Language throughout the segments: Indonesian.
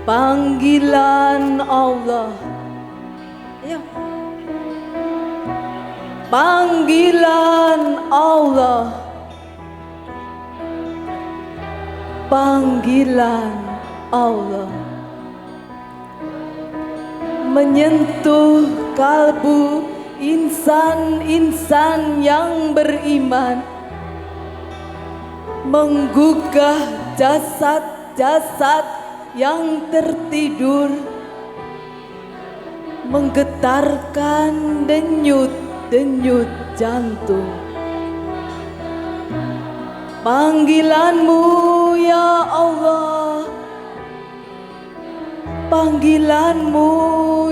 Panggilan Allah, ayo. Panggilan Allah, panggilan Allah menyentuh kalbu insan-insan yang beriman, menggugah jasad-jasad yang tertidur, menggetarkan denyut-denyut jantung. Panggilanmu ya Allah, panggilanmu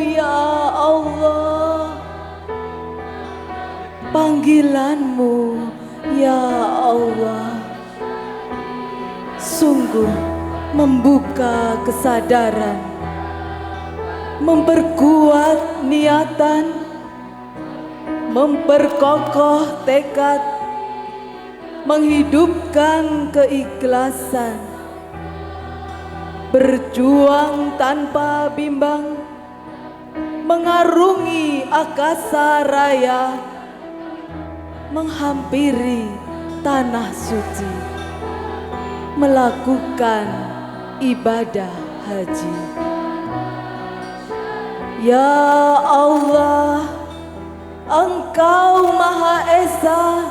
ya Allah, panggilanmu ya Allah, sungguh membuka kesadaran, memperkuat niatan, memperkokoh tekad, menghidupkan keikhlasan, berjuang tanpa bimbang, mengarungi akasa raya, menghampiri tanah suci, melakukan ibadah haji. Ya Allah, Engkau Maha Esa,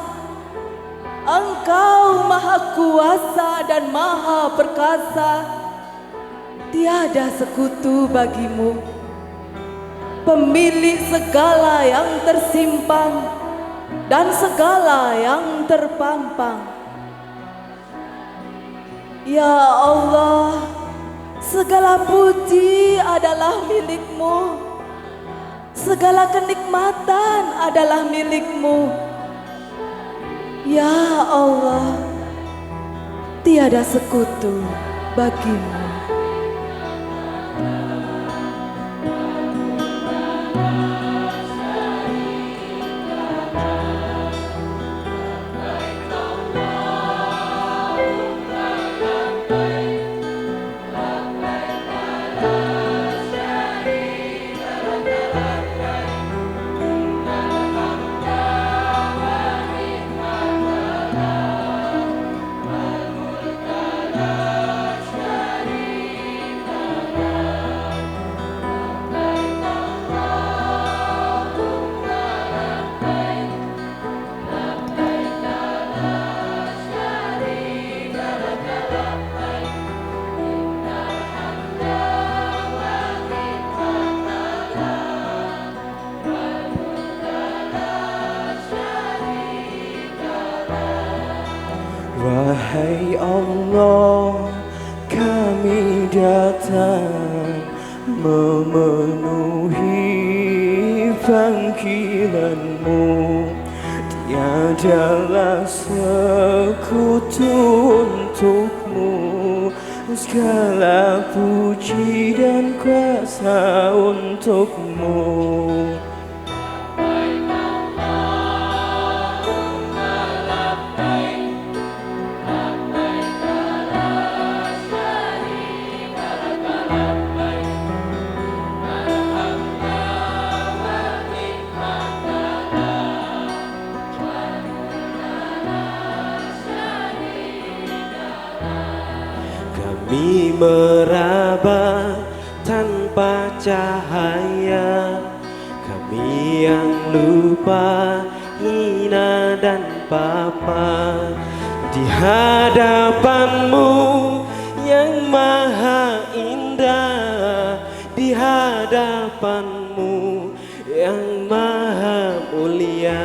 Engkau Maha Kuasa dan Maha Perkasa. Tiada sekutu bagimu, pemilik segala yang tersimpan dan segala yang terpampang. Ya Allah, segala puji adalah milik-Mu, segala kenikmatan adalah milik-Mu. Ya Allah, tiada sekutu bagi-Mu. Wahai Allah, kami datang memenuhi panggilan-Mu. Tiadalah sekutu untuk-Mu, segala puji dan kuasa untuk-Mu. Kami meraba tanpa cahaya, kami yang lupa, hina dan papa, di hadapanmu yang maha indah, di hadapanmu yang maha mulia.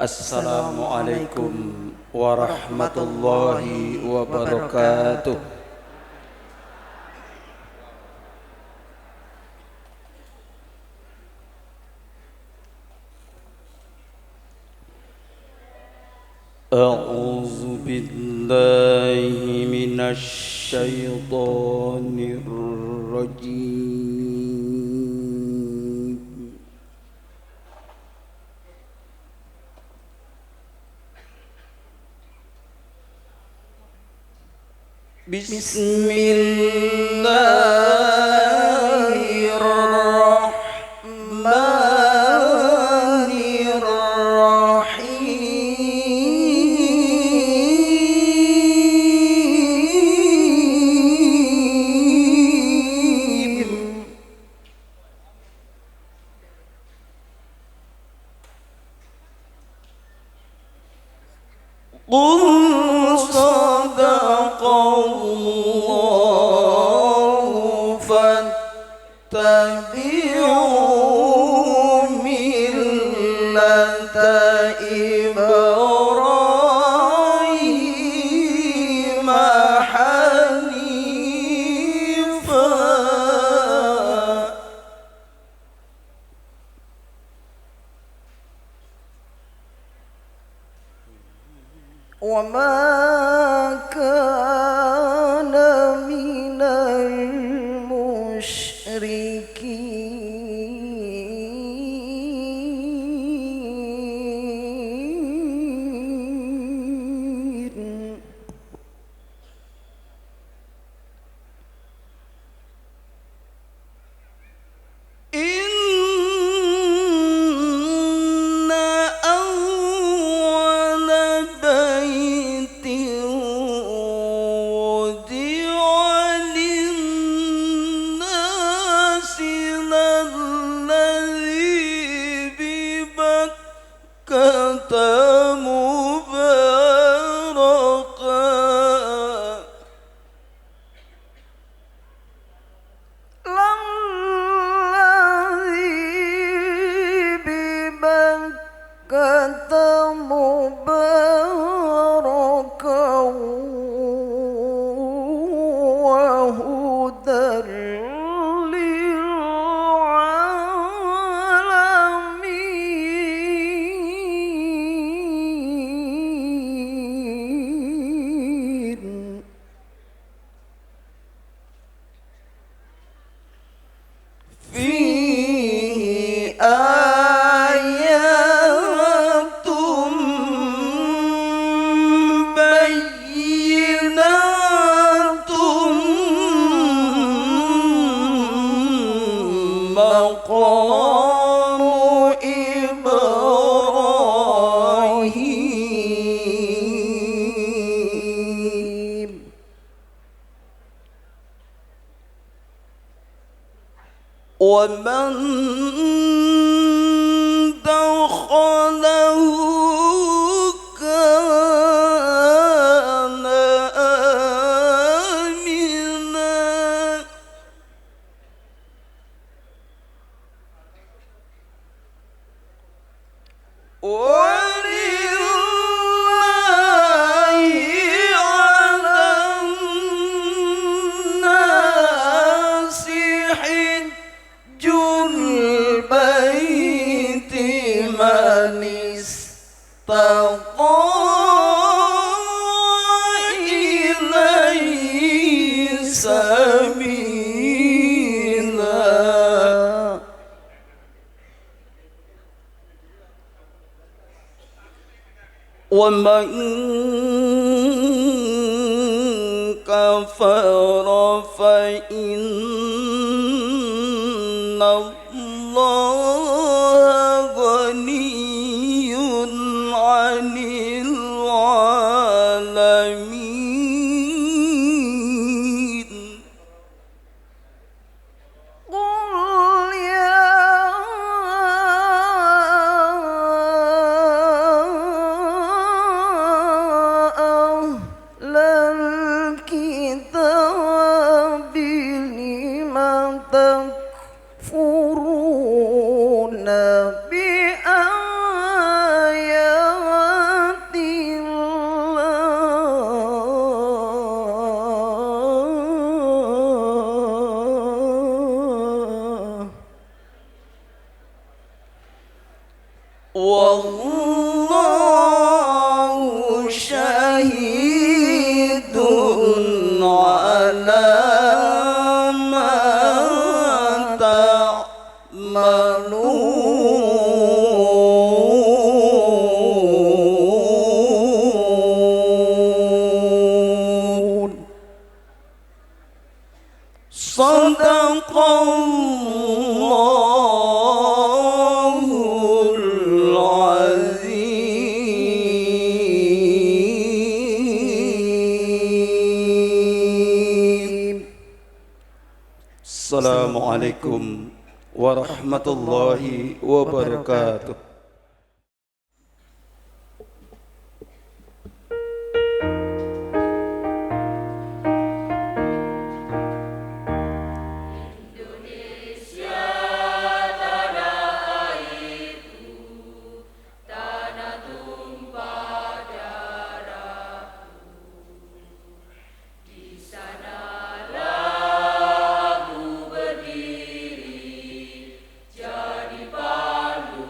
Assalamualaikum warahmatullahi wabarakatuh. A'udzu billahi minasy syaithanir rajim. Bismillahirrahmanirrahim. Qul sadaqallahu fattabi'u millata Ibrahim hanifa wa ma kana minal musyrikin. مباركا الذي ببكة مباركا وهدى للعالمين فيه آيات بينات مقام إبراهيم ومن دخله كان آمنا ولله على الناس حج البيت من استطاع إليه سبيلا ومن كفر فإن الله غني عن العالمين قل يا أهل الكتاب لم تكفرون بآيات الله والله شهيد على ما تعملون صدق الله العظيم السلام عليكم ورحمة الله وبركاته. Jadi pandu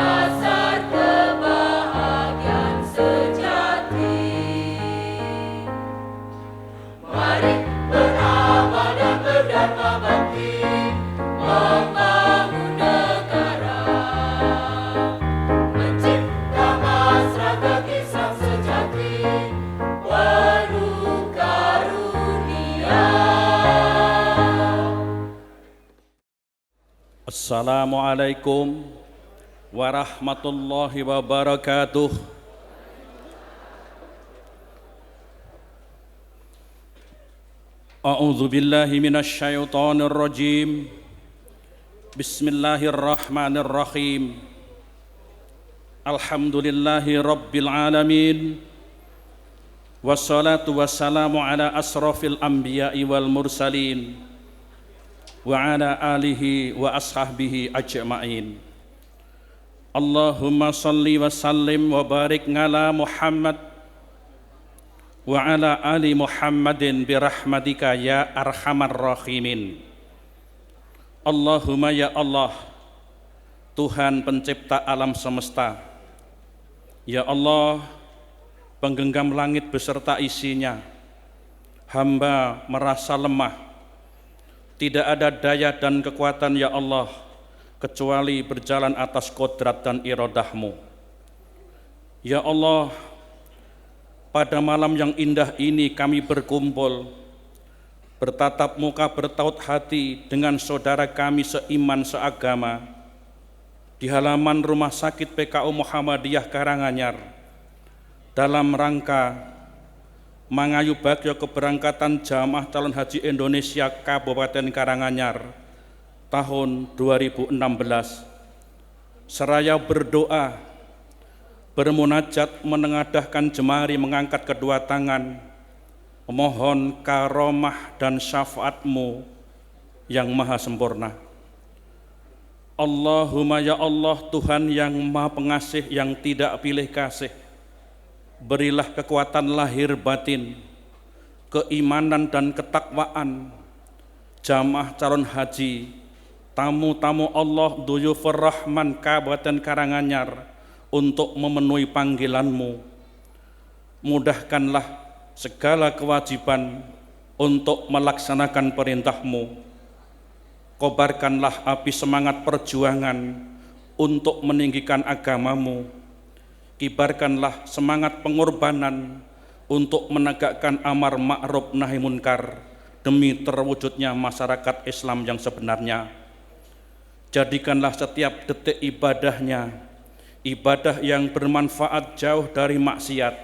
dasar kebahagiaan sejati. Mari beramal dan berdharma bakti, membangun negara, mencipta masyarakat Islam sejati, penuh karunia. Assalamualaikum warahmatullahi wabarakatuh. A'udzu billahi minasy syaithanir rajim. Bismillahirrahmanirrahim. Alhamdulillahi rabbil alamin. Wassalatu wassalamu ala asrafil anbiya'i wal mursalin wa ala alihi wa ashabihi ajma'in. Allahumma salli wa sallim wa barik ala Muhammad wa ala ali Muhammadin birahmatika ya arhamar rahimin. Allahumma ya Allah, Tuhan pencipta alam semesta, ya Allah, penggenggam langit beserta isinya, hamba merasa lemah, tidak ada daya dan kekuatan ya Allah, kecuali berjalan atas kodrat dan iradahmu. Ya Allah, pada malam yang indah ini kami berkumpul, bertatap muka bertaut hati dengan saudara kami seiman seagama di halaman Rumah Sakit PKU Muhammadiyah Karanganyar dalam rangka mangayu bagyo keberangkatan jamaah calon haji Indonesia Kabupaten Karanganyar tahun 2016. Seraya berdoa, bermunajat, menengadahkan jemari, mengangkat kedua tangan, memohon karomah dan syafaat-Mu yang maha sempurna. Allahumma ya Allah, Tuhan yang maha pengasih, yang tidak pilih kasih, berilah kekuatan lahir batin, keimanan dan ketakwaan jamaah calon haji, tamu-tamu Allah Duyufur Rahman Kabupaten Karanganyar untuk memenuhi panggilan-Mu. Mudahkanlah segala kewajiban untuk melaksanakan perintah-Mu. Kobarkanlah api semangat perjuangan untuk meninggikan agama-Mu. Kibarkanlah semangat pengorbanan untuk menegakkan amar ma'ruf nahi munkar demi terwujudnya masyarakat Islam yang sebenarnya. Jadikanlah setiap detik ibadahnya ibadah yang bermanfaat, jauh dari maksiat.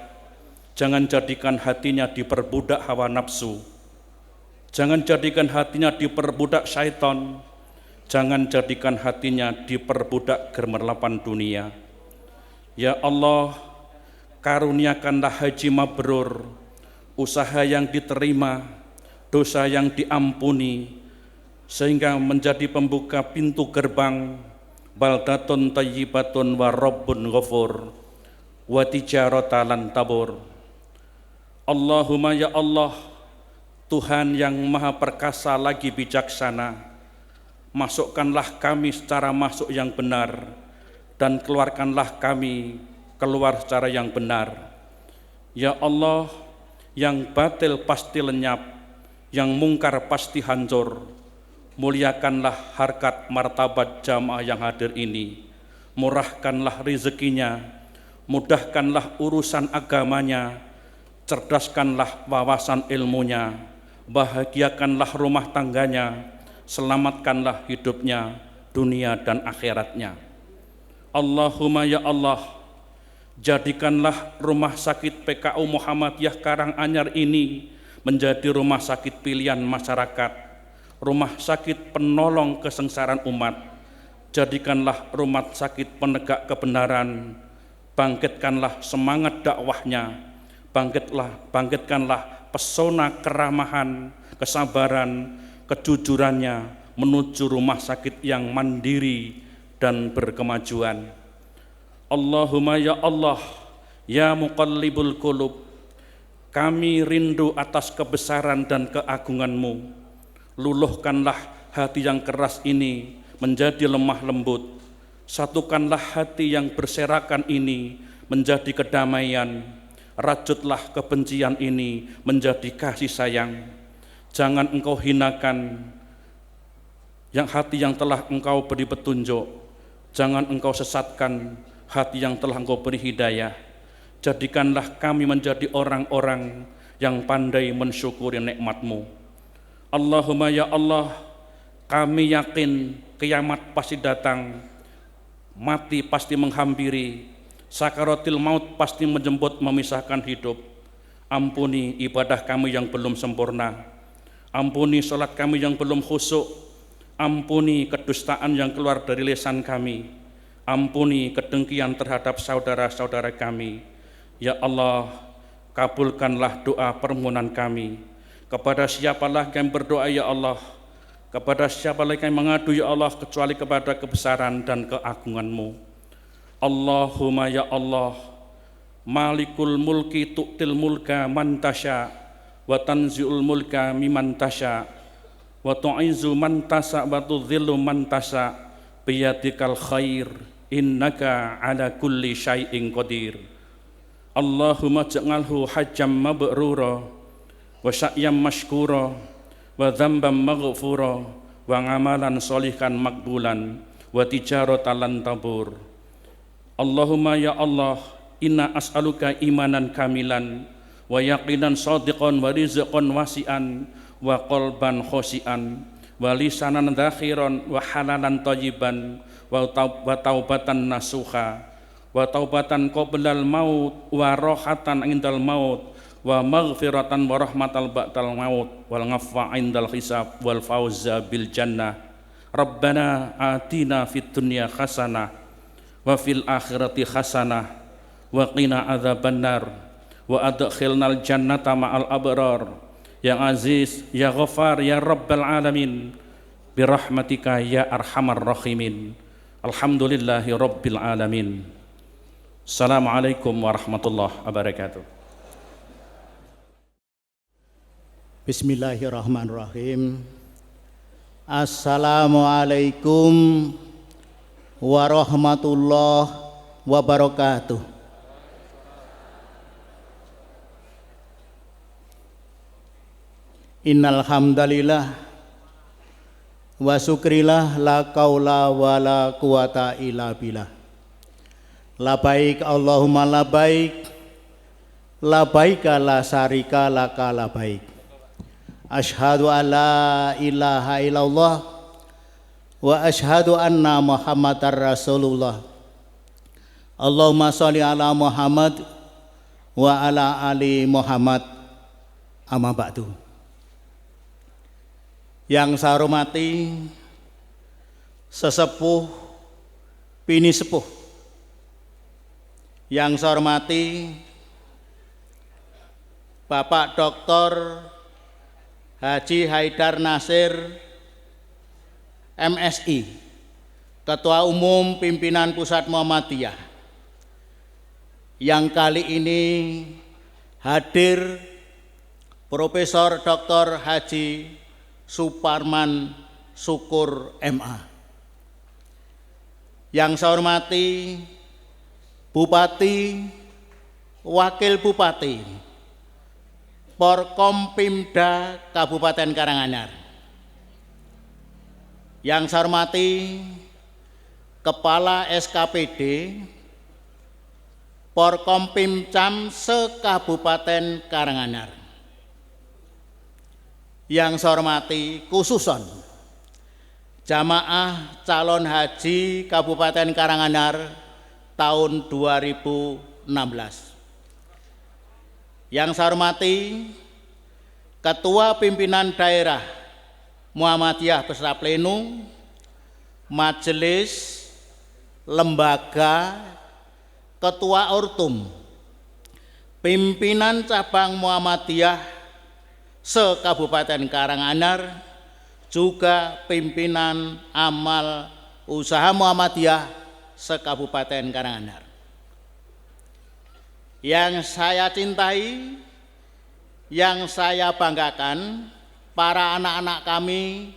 Jangan jadikan hatinya diperbudak hawa nafsu. Jangan jadikan hatinya diperbudak syaitan. Jangan jadikan hatinya diperbudak gemerlapan dunia. Ya Allah, karuniakanlah haji mabrur, usaha yang diterima, dosa yang diampuni, sehingga menjadi pembuka pintu gerbang baldatun tayyibatun wa rabbun ghafur wa tijaratan tabur. Allahumma ya Allah, Tuhan yang maha perkasa lagi bijaksana, masukkanlah kami secara masuk yang benar dan keluarkanlah kami keluar secara yang benar. Ya Allah, yang batil pasti lenyap, yang mungkar pasti hancur. Muliakanlah harkat martabat jamaah yang hadir ini, murahkanlah rezekinya, mudahkanlah urusan agamanya, cerdaskanlah wawasan ilmunya, bahagiakanlah rumah tangganya, selamatkanlah hidupnya, dunia dan akhiratnya. Allahumma ya Allah, jadikanlah rumah sakit PKU Muhammadiyah Karanganyar ini menjadi rumah sakit pilihan masyarakat, rumah sakit penolong kesengsaraan umat. Jadikanlah rumah sakit penegak kebenaran, bangkitkanlah semangat dakwahnya, bangkitkanlah pesona keramahan, kesabaran, kejujurannya menuju rumah sakit yang mandiri dan berkemajuan. Allahumma ya Allah, ya muqallibul qulub, kami rindu atas kebesaran dan keagungan-Mu. Luluhkanlah hati yang keras ini menjadi lemah lembut. Satukanlah hati yang berserakan ini menjadi kedamaian. Rajutlah kebencian ini menjadi kasih sayang. Jangan engkau hinakan yang hati yang telah engkau beri petunjuk. Jangan engkau sesatkan hati yang telah engkau beri hidayah. Jadikanlah kami menjadi orang-orang yang pandai mensyukuri nikmat-Mu. Allahumma ya Allah, kami yakin kiamat pasti datang, mati pasti menghampiri, sakaratil maut pasti menjemput memisahkan hidup. Ampuni ibadah kami yang belum sempurna, ampuni salat kami yang belum khusyuk, ampuni kedustaan yang keluar dari lisan kami, ampuni kedengkian terhadap saudara-saudara kami. Ya Allah, kabulkanlah doa permohonan kami. Kepada siapalah kami berdoa ya Allah, kepada siapalah kami mengadu ya Allah, kecuali kepada kebesaran dan keagungan-Mu. Allahumma ya Allah, Malikul mulki tu'til mulka man tasya wa tanzi'ul mulka miman tasya wa tu'izu man tasya wa tudhillu man tasya biyadikal khair innaka ala kulli syai'in qadir. Allahumma ja'alhu hajjam mabrura wa sya'yam mashkura wa dzamban maghfura wa amalan sholihan makbulan wa tijaratan lan tabur. Allahumma ya Allah, inna as'aluka imanan kamilan wa yaqinan shadiqan wa rizqan wasi'an wa qalban khoshi'an wa lisanan dzakhiran wa halalan thayyiban wa taubatan nasuha wa taubatan qoblal maut wa rohatan indal maut wa maghfiratan wa rahmatal ba'dal maut wal ngafwa indal hisab wal fauza bil jannah. Rabbana atina fid dunya hasanah wa fil akhirati hasanah wa qina adzabannar wa adkhilnal jannata ma'al abrar. Ya Aziz, Ya Ghaffar, Ya Rabbal Alamin, birahmatika ya arhamar rahimin. Alhamdulillahi Rabbil Alamin. Assalamualaikum warahmatullahi wabarakatuh. Bismillahirrahmanirrahim. Assalamualaikum warahmatullahi wabarakatuh. Innal hamdalillah wa syukrillah la qaula wa la quwata illa billah. Labaik Allahumma labaik, labaika la syarika laka labaik. Asyhadu an la ilaha illallah wa asyhadu anna Muhammadar Rasulullah. Allahumma sholli ala Muhammad wa ala ali Muhammad. Amma ba'du. Yang saya hormati sesepuh bini sepuh, yang saya hormati Bapak Dr. Haji Haidar Nasir MSI, Ketua Umum Pimpinan Pusat Muhammadiyah, yang kali ini hadir Profesor Dr. Haji Suparman Syukur MA. Yang saya hormati Bupati, Wakil Bupati, Porkompimda Kabupaten Karanganyar. Yang saya hormati Kepala SKPD Porkompimcam se-Kabupaten Karanganyar. Yang saya hormati khususon jamaah calon haji Kabupaten Karanganyar tahun 2016. Yang saya hormati Ketua Pimpinan Daerah Muhammadiyah beserta Pleno, Majelis, Lembaga, Ketua Ortum, Pimpinan Cabang Muhammadiyah se-Kabupaten Karanganyar, juga Pimpinan Amal Usaha Muhammadiyah se-Kabupaten Karanganyar. Yang saya cintai, yang saya banggakan, para anak-anak kami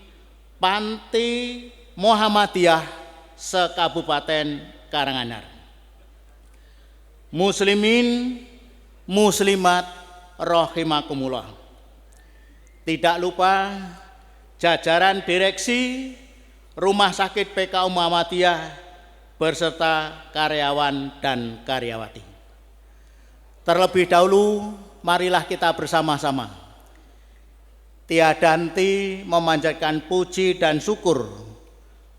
Panti Muhammadiyah se-Kabupaten Karanganyar. Muslimin, muslimat rahimakumullah. Tidak lupa jajaran direksi Rumah Sakit PKU Muhammadiyah berserta karyawan dan karyawati. Terlebih dahulu, marilah kita bersama-sama tiada henti memanjatkan puji dan syukur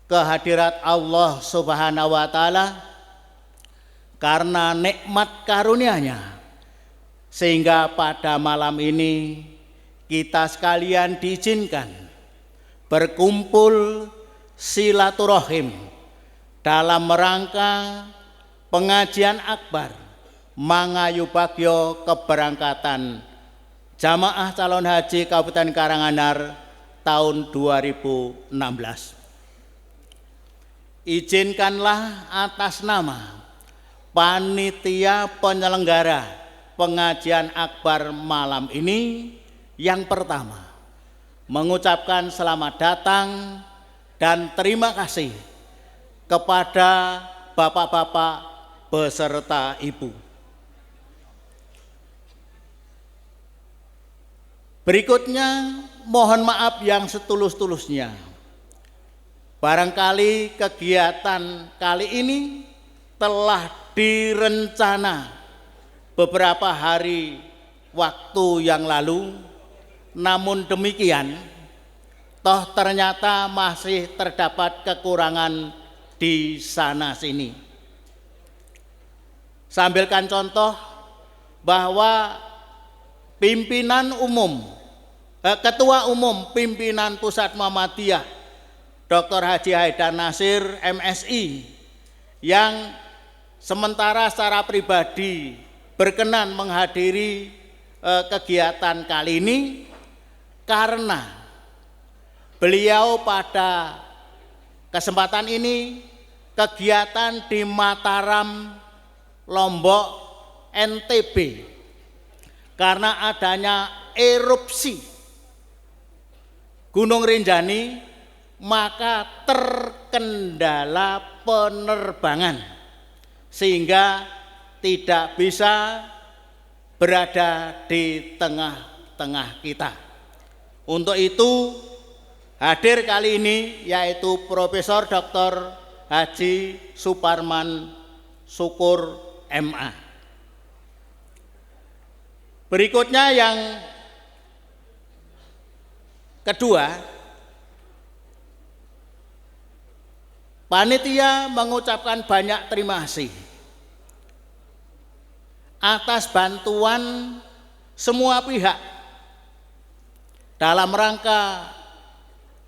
kehadirat Allah Subhanahu wa Ta'ala karena nikmat karunia-Nya, sehingga pada malam ini kita sekalian diizinkan berkumpul silaturahim dalam rangka pengajian akbar Mangayu Bagyo keberangkatan Jamaah Calon Haji Kabupaten Karanganyar tahun 2016. Izinkanlah atas nama panitia penyelenggara pengajian akbar malam ini yang pertama mengucapkan selamat datang dan terima kasih kepada bapak-bapak beserta ibu. Berikutnya mohon maaf yang setulus-tulusnya. Barangkali kegiatan kali ini telah direncana beberapa hari waktu yang lalu, namun demikian toh ternyata masih terdapat kekurangan di sana sini. Sambilkan contoh bahwa Ketua Umum Pimpinan Pusat Muhammadiyah Dr. Haji Haidar Nasir MSI yang sementara secara pribadi berkenan menghadiri kegiatan kali ini karena beliau pada kesempatan ini kegiatan di Mataram, Lombok, NTB karena adanya erupsi Gunung Rinjani maka terkendala penerbangan sehingga tidak bisa berada di tengah-tengah kita. Untuk itu hadir kali ini yaitu Profesor Dr. Haji Suparman Syukur MA. Berikutnya yang kedua, panitia mengucapkan banyak terima kasih atas bantuan semua pihak dalam rangka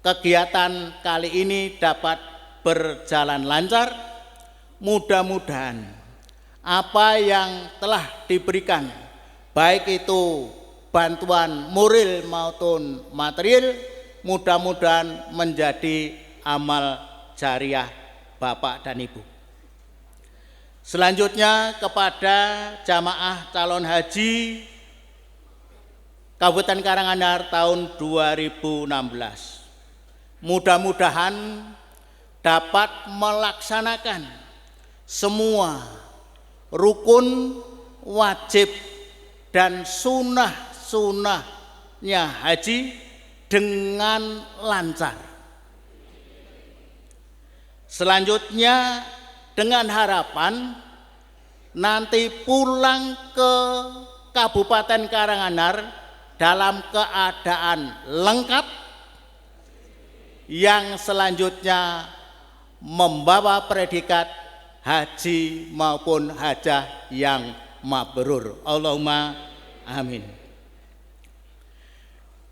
kegiatan kali ini dapat berjalan lancar. Mudah-mudahan apa yang telah diberikan, baik itu bantuan moral maupun material, mudah-mudahan menjadi amal jariah Bapak dan Ibu. Selanjutnya kepada jamaah calon haji Kabupaten Karanganyar tahun 2016. Mudah-mudahan dapat melaksanakan semua rukun, wajib, dan sunnah-sunnahnya haji dengan lancar. Selanjutnya dengan harapan nanti pulang ke Kabupaten Karanganyar dalam keadaan lengkap, yang selanjutnya membawa predikat haji maupun hajah yang mabrur. Allahumma amin.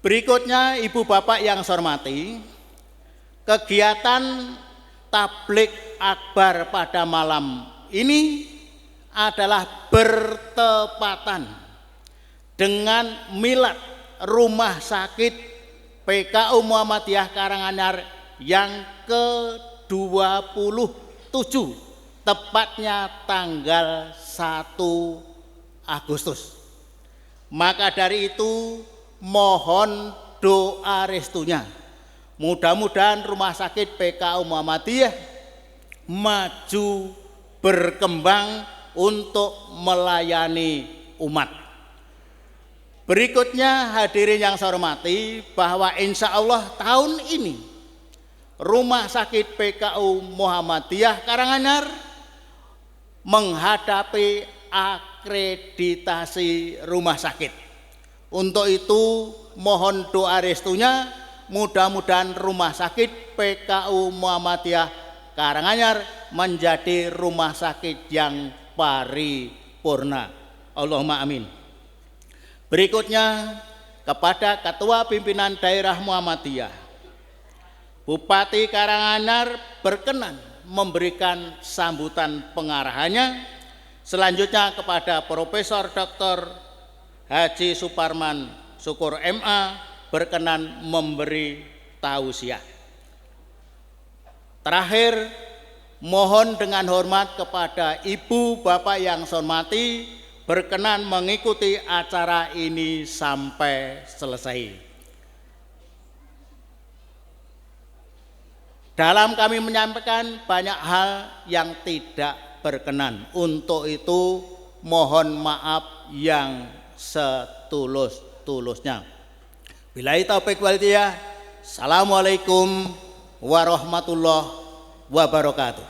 Berikutnya Ibu Bapak yang saya hormati, kegiatan tablik akbar pada malam ini adalah bertepatan dengan milad Rumah Sakit PKU Muhammadiyah Karanganyar yang ke-27, tepatnya tanggal 1 Agustus. Maka dari itu mohon doa restunya, Mudah-mudahan Rumah Sakit PKU Muhammadiyah maju berkembang untuk melayani umat. Berikutnya hadirin yang saya hormati, bahwa insya Allah tahun ini Rumah Sakit PKU Muhammadiyah Karanganyar menghadapi akreditasi rumah sakit. Untuk itu mohon doa restunya, mudah-mudahan Rumah Sakit PKU Muhammadiyah Karanganyar menjadi rumah sakit yang paripurna. Allahumma amin. Berikutnya kepada Ketua Pimpinan Daerah Muhammadiyah, Bupati Karanganyar berkenan memberikan sambutan pengarahannya. Selanjutnya kepada Profesor Dr. Haji Suparman Syukur MA berkenan memberi tausiah. Terakhir, mohon dengan hormat kepada Ibu Bapak yang saya hormati berkenan mengikuti acara ini sampai selesai. Dalam kami menyampaikan banyak hal yang tidak berkenan. Untuk itu mohon maaf yang setulus-tulusnya. Billahi taufiq wal hidayah. Assalamualaikum warahmatullahi wabarakatuh.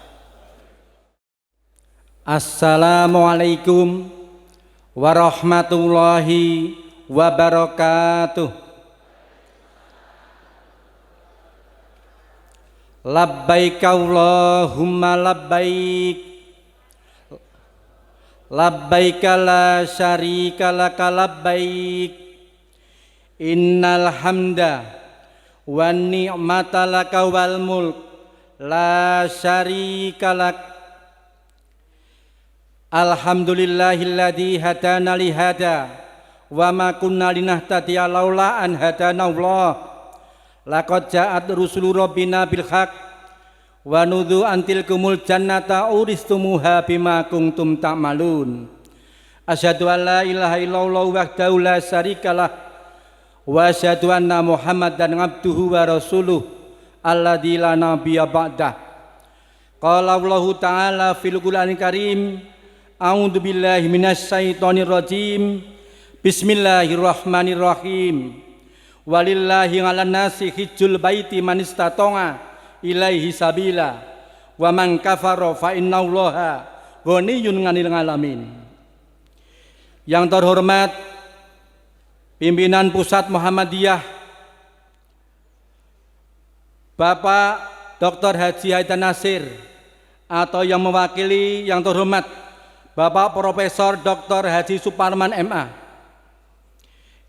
Assalamualaikum warahmatullahi wabarakatuh. Labbaik Allahumma labbaik, labbaik la syarika laka labbaik, innal hamda wan ni'mata laka wal mulk la syarika lak. Alhamdulillahilladzi hadana li hada wa ma kunna linahtadiya laula an hadana Allah. Laqad ja'at rusulu rabbina bil haq wa nudhu antilkumul jannata uristumuha bima kuntum ta'malun. Asyhadu an la ilaha illallah wahdahu la syarikalah wa asyhadu anna Muhammadan abduhu wa rasuluh alladzi la nabiyya ba'dah. Qala Allah ta'ala fil Qur'anil Karim, a'udzu billahi minasy syaithanir rajim. Bismillahirrahmanirrahim. Walillahi 'alan nasi hijjul baiti man istata'a ilaihi sabila wa man kafara fa innallaha ghaniyyun 'anil 'alamin. Yang terhormat pimpinan Pusat Muhammadiyah Bapak Dr. Haji Haidar Nasir, atau yang mewakili yang terhormat Bapak Profesor Dr. Haji Suparman MA,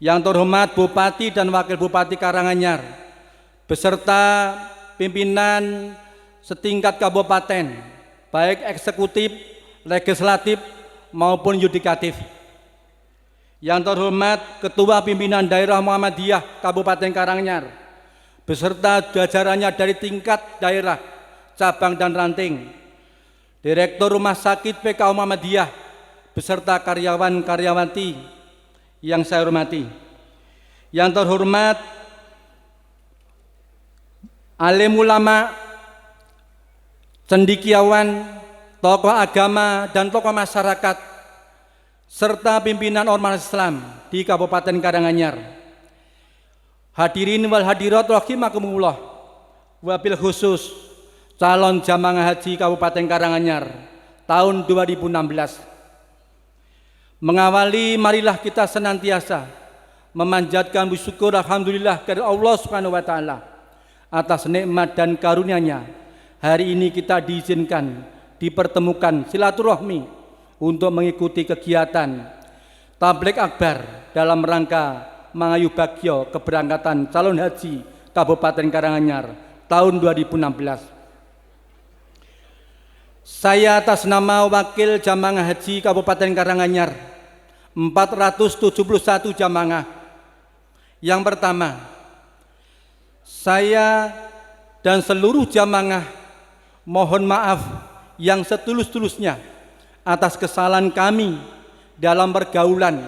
yang terhormat Bupati dan Wakil Bupati Karanganyar, beserta pimpinan setingkat kabupaten, baik eksekutif, legislatif maupun yudikatif. Yang terhormat Ketua Pimpinan Daerah Muhammadiyah Kabupaten Karanganyar, beserta jajarannya dari tingkat daerah, cabang dan ranting, Direktur Rumah Sakit PKU Muhammadiyah, beserta karyawan-karyawati yang saya hormati. Yang terhormat alim ulama, cendekiawan, tokoh agama dan tokoh masyarakat, serta pimpinan ormas Islam di Kabupaten Karanganyar. Hadirin wal hadirat rahimakumullah, wabil khusus calon jamaah haji Kabupaten Karanganyar tahun 2016. Mengawali, marilah kita senantiasa memanjatkan bersyukur alhamdulillah kepada Allah Subhanahu wa taala atas nikmat dan karunia-Nya. Hari ini kita diizinkan dipertemukan silaturahmi untuk mengikuti kegiatan tabligh akbar dalam rangka mengayu bagyo keberangkatan calon haji Kabupaten Karanganyar tahun 2016. Saya atas nama Wakil Jamaah Haji Kabupaten Karanganyar 471 jamaah. Yang pertama, saya dan seluruh jamaah mohon maaf yang setulus-tulusnya atas kesalahan kami dalam pergaulan,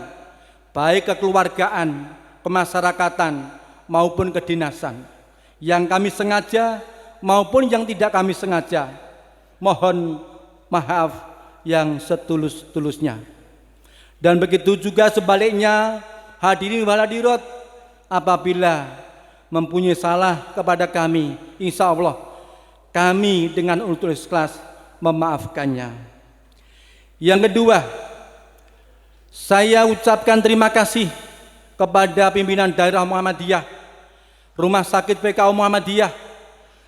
baik kekeluargaan, kemasyarakatan maupun kedinasan, yang kami sengaja maupun yang tidak kami sengaja. Mohon maaf yang setulus-tulusnya. Dan begitu juga sebaliknya, hadirin wal hadirat, apabila mempunyai salah kepada kami, insya Allah kami dengan ulul ikhlas memaafkannya. Yang kedua, saya ucapkan terima kasih kepada pimpinan daerah Muhammadiyah, Rumah Sakit PKU Muhammadiyah,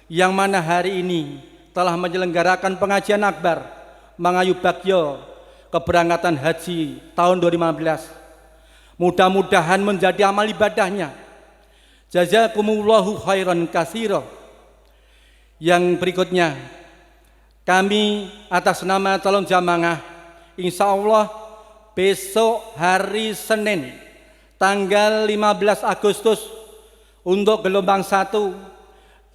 yang mana hari ini telah menyelenggarakan pengajian akbar mengayu bagyo keberangkatan haji tahun 2015. Mudah-mudahan menjadi amal ibadahnya. Jazakumullahu khairan katsira. Yang berikutnya, kami atas nama calon jamaah, insya Allah besok hari Senin tanggal 15 Agustus untuk gelombang 1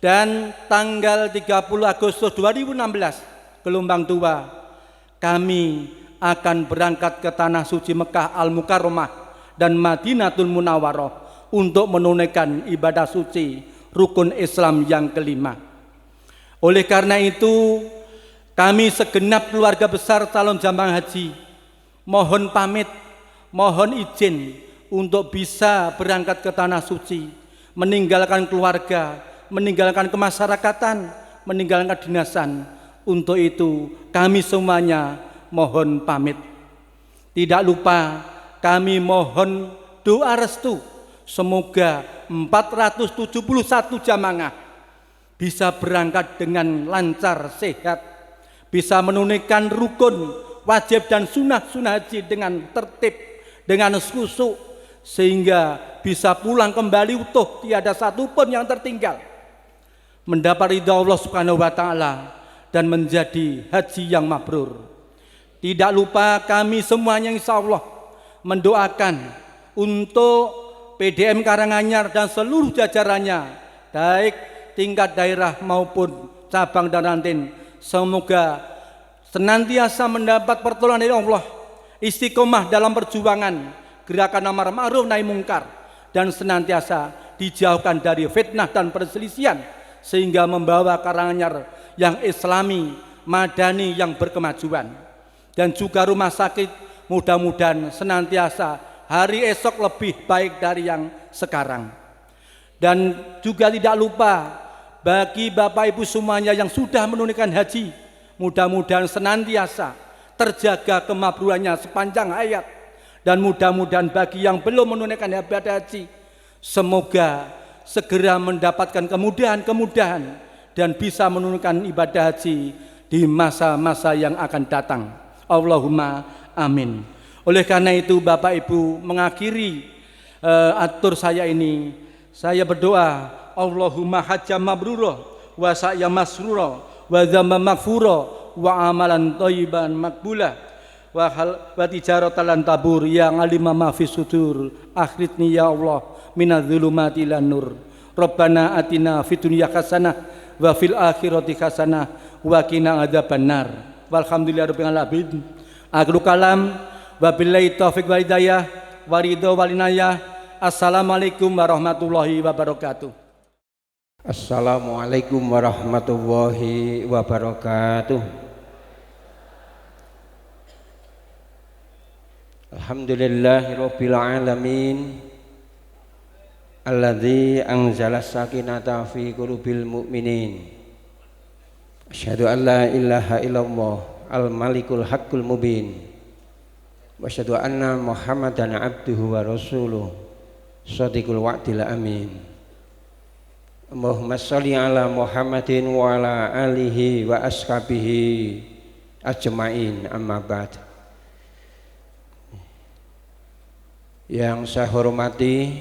dan tanggal 30 Agustus 2016 gelombang 2 kami akan berangkat ke tanah suci Mekah Al-Mukarramah dan Madinatul Munawwarah untuk menunaikan ibadah suci rukun Islam yang kelima. Oleh karena itu, kami segenap keluarga besar calon jamaah haji mohon pamit, mohon izin untuk bisa berangkat ke tanah suci, meninggalkan keluarga, meninggalkan kemasyarakatan, meninggalkan kedinasan. Untuk itu kami semuanya mohon pamit. Tidak lupa kami mohon doa restu, semoga 471 jamaah bisa berangkat dengan lancar, sehat, bisa menunaikan rukun, wajib dan sunnah haji dengan tertib, dengan khusyuk, sehingga bisa pulang kembali utuh, tiada satupun yang tertinggal, mendapat ridha Allah Subhanahu wa Ta'ala dan menjadi haji yang mabrur. Tidak lupa kami semuanya insya Allah mendoakan untuk PDM Karanganyar dan seluruh jajarannya, baik tingkat daerah maupun cabang dan ranting, semoga senantiasa mendapat pertolongan dari Allah, istiqomah dalam perjuangan gerakan amar ma'ruf nahi mungkar, dan senantiasa dijauhkan dari fitnah dan perselisihan, sehingga membawa Karanganyar yang islami, madani, yang berkemajuan. Dan juga rumah sakit mudah-mudahan senantiasa hari esok lebih baik dari yang sekarang. Dan juga tidak lupa bagi Bapak Ibu semuanya yang sudah menunaikan haji, mudah-mudahan senantiasa terjaga kemabruannya sepanjang hayat. Dan mudah-mudahan bagi yang belum menunaikan ibadah haji, semoga segera mendapatkan kemudahan-kemudahan dan bisa menunaikan ibadah haji di masa-masa yang akan datang. Allahumma amin. Oleh karena itu Bapak Ibu, mengakhiri atur saya ini, saya berdoa, Allahumma hajjam mabrurah wa sa'ya masrurah wa dzamba maghfurah wa amalan thayyiban makbulah wa tijaratan lan tabur yang alima ma fis sudur akhirni ya Allah minadz-dzulumati ilan nur. Rabbana atina fid dunya hasanah wa fil akhirati hasanah wa qina adzabannar. Walhamdulillahirabbil alamin. Akhir kalam wa billahi taufiq wal hidayah wa ridha wal inayah. Assalamualaikum warahmatullahi wabarakatuh. Assalamualaikum warahmatullahi wabarakatuh. Alhamdulillahirabbil alamin. Alladzi anzala sakinata fi qulubil mu'minin. Asyhadu an la ilaha illallah al-malikul haqqul mubin. Wa asyhadu anna Muhammadan abduhu wa rasuluh shadiqul wa'dil amin. Allahumma sholli ala Muhammadin wa ala alihi wa ashabihi ajmain, amma ba'd. Yang saya hormati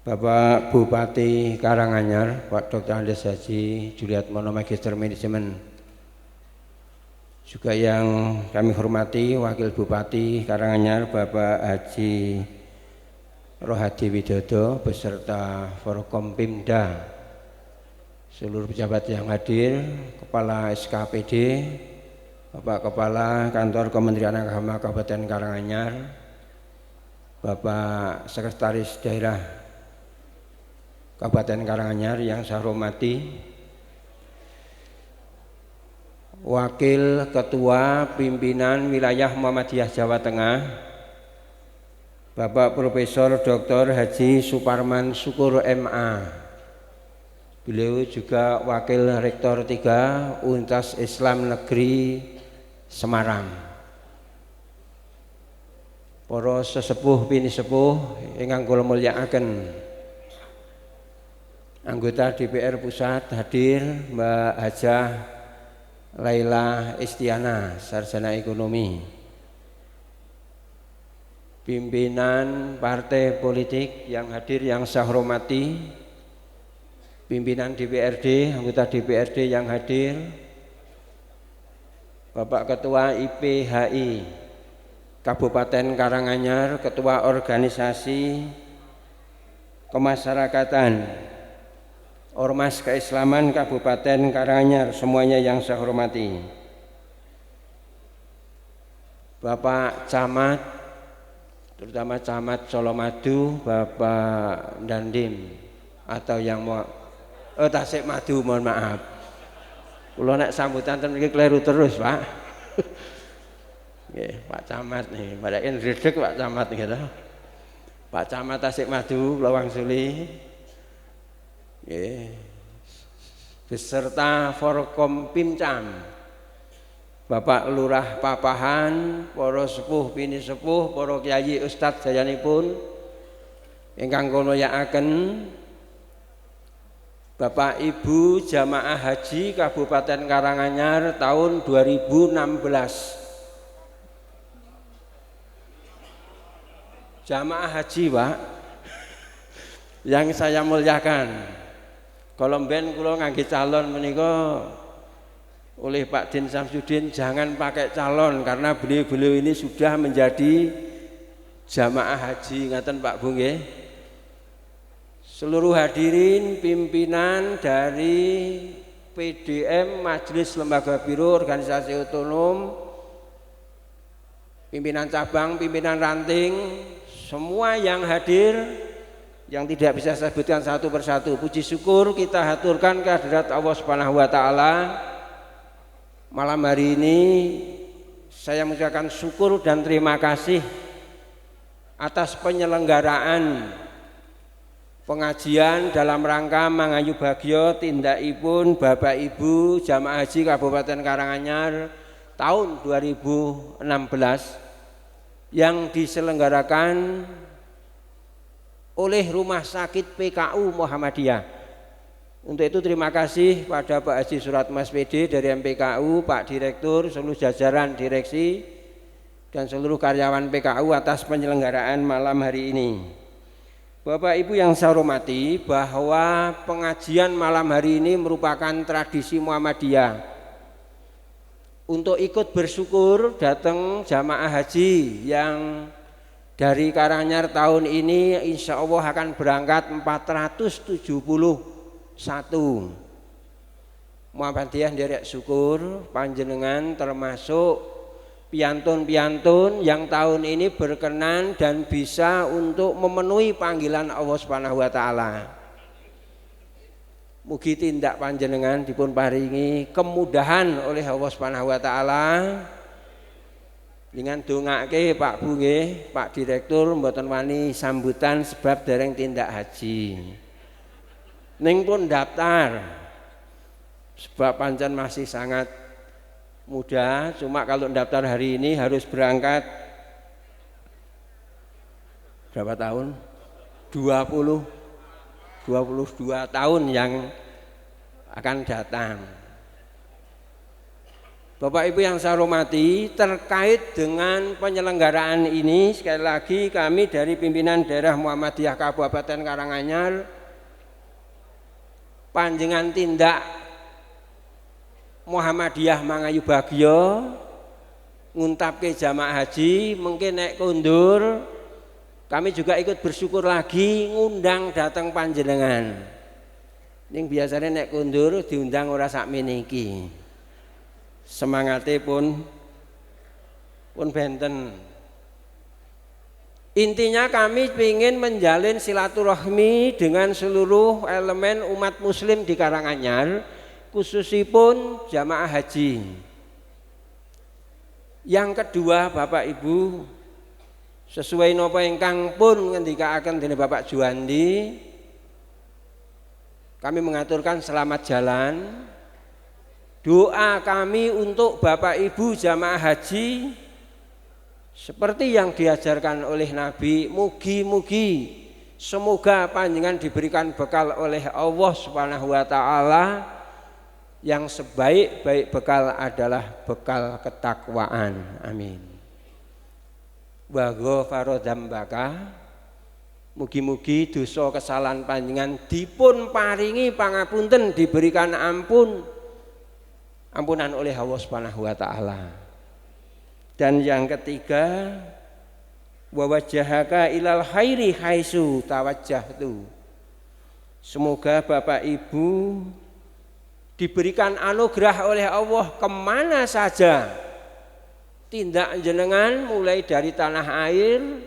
Bapak Bupati Karanganyar, Pak Dr. Andes Haji Juliatmono Magister Manajemen. Juga yang kami hormati Wakil Bupati Karanganyar, Bapak Haji Rohadi Widodo beserta Forkompimda, seluruh pejabat yang hadir, Kepala SKPD, Bapak Kepala Kantor Kementerian Agama Kabupaten Karanganyar, Bapak Sekretaris Daerah Kabupaten Karanganyar yang saya hormati, Wakil Ketua Pimpinan Wilayah Muhammadiyah Jawa Tengah, Bapak Profesor Dr. Haji Suparman Syukur MA. Beliau juga Wakil Rektor 3 Universitas Islam Negeri Semarang. Para sesepuh bini sepuh ingkang kula mulyakaken, anggota DPR Pusat hadir, Mbak Hajah Laila Istiana, Sarjana Ekonomi, pimpinan partai politik yang hadir yang saya hormati, pimpinan DPRD, anggota DPRD yang hadir, Bapak Ketua IPHI Kabupaten Karanganyar, Ketua Organisasi Kemasyarakatan Ormas Keislaman Kabupaten Karanganyar, semuanya yang saya hormati, Bapak Camat, terutama Camat Solomadu, Bapak Dandim atau yang mau Tasikmadu, mohon maaf. Kula nek sambutan ten iki kleru terus, Pak. Nggih, Pak Camat nih, padahal redeg Pak Camat gitu. Pak Camat Tasikmadu kula wangsuli. Nggih. Beserta Forkom Pimcam, Bapak Lurah Papahan, para sepuh bini sepuh, para kiai ustadz sayanipun ingkang kula yakaken, Bapak Ibu jamaah haji Kabupaten Karanganyar tahun 2016. Jamaah haji, Pak, yang saya muliakan, kalau mben kula ngangge calon menika oleh Pak Din Samsudin, jangan pakai calon karena beliau-beliau ini sudah menjadi jamaah haji, ngaten Pak Bu nggih. Seluruh hadirin, pimpinan dari PDM Majelis Lembaga Biro Organisasi Otonom, pimpinan cabang, pimpinan ranting, semua yang hadir, yang tidak bisa saya sebutkan satu persatu, puji syukur kita haturkan kehadirat Allah Subhanahu wa taala. Malam hari ini saya mengucapkan syukur dan terima kasih atas penyelenggaraan pengajian dalam rangka mangayu bagyo tindakipun Bapak Ibu jamaah haji Kabupaten Karanganyar tahun 2016 yang diselenggarakan oleh Rumah Sakit PKU Muhammadiyah. Untuk itu terima kasih pada Pak Haji Suratmas PD dari MPKU, Pak Direktur, seluruh jajaran direksi dan seluruh karyawan PKU atas penyelenggaraan malam hari ini. Bapak Ibu yang saya hormati, bahwa pengajian malam hari ini merupakan tradisi Muhammadiyah. Untuk ikut bersyukur datang jamaah haji yang dari Karanganyar tahun ini insya Allah akan berangkat 471. Muhammadiyah nderek syukur panjenengan termasuk piantun-piantun yang tahun ini berkenan dan bisa untuk memenuhi panggilan Allah Subhanahu wa taala. Mugi tindak panjenengan dipun paringi kemudahan oleh Allah Subhanahu wa taala. Dengan dongake Pak Bu nggih, Pak Direktur mboten wani sambutan sebab dereng tindak haji. Ning pun daftar sebab pancen masih sangat muda, cuma kalau daftar hari ini harus berangkat berapa tahun? 22 tahun yang akan datang. Bapak Ibu yang saya hormati, terkait dengan penyelenggaraan ini sekali lagi kami dari pimpinan daerah Muhammadiyah Kabupaten Karanganyar panjenengan tindak Muhammadiyah mangayu bagyo nguntapke jamaah haji mungkin nek kondur kami juga ikut bersyukur lagi ngundang datang panjenengan. Ning biasanya nek kondur diundang ora sakmene iki. Semangate pun benten. Intinya kami ingin menjalin silaturahmi dengan seluruh elemen umat muslim di Karanganyar, khususipun jamaah haji. Yang kedua, Bapak Ibu, sesuai napa ingkang pun ngendikaaken dening Bapak Juwandi, kami mengaturkan selamat jalan. Doa kami untuk Bapak Ibu jamaah haji seperti yang diajarkan oleh Nabi, mugi-mugi semoga panjenengan diberikan bekal oleh Allah Subhanahu wa taala yang sebaik-baik bekal adalah bekal ketakwaan. Amin. Wa ghafara dzambaka, mugi-mugi dosa kesalahan panjenengan dipun paringi pangapunten, diberikan ampunan oleh Allah Subhanahu wa taala. Dan yang ketiga, wa wajjahaka ilal khairi haitsu tawajjahtu. Semoga Bapak Ibu diberikan anugerah oleh Allah kemana saja tindak jenengan, mulai dari tanah air,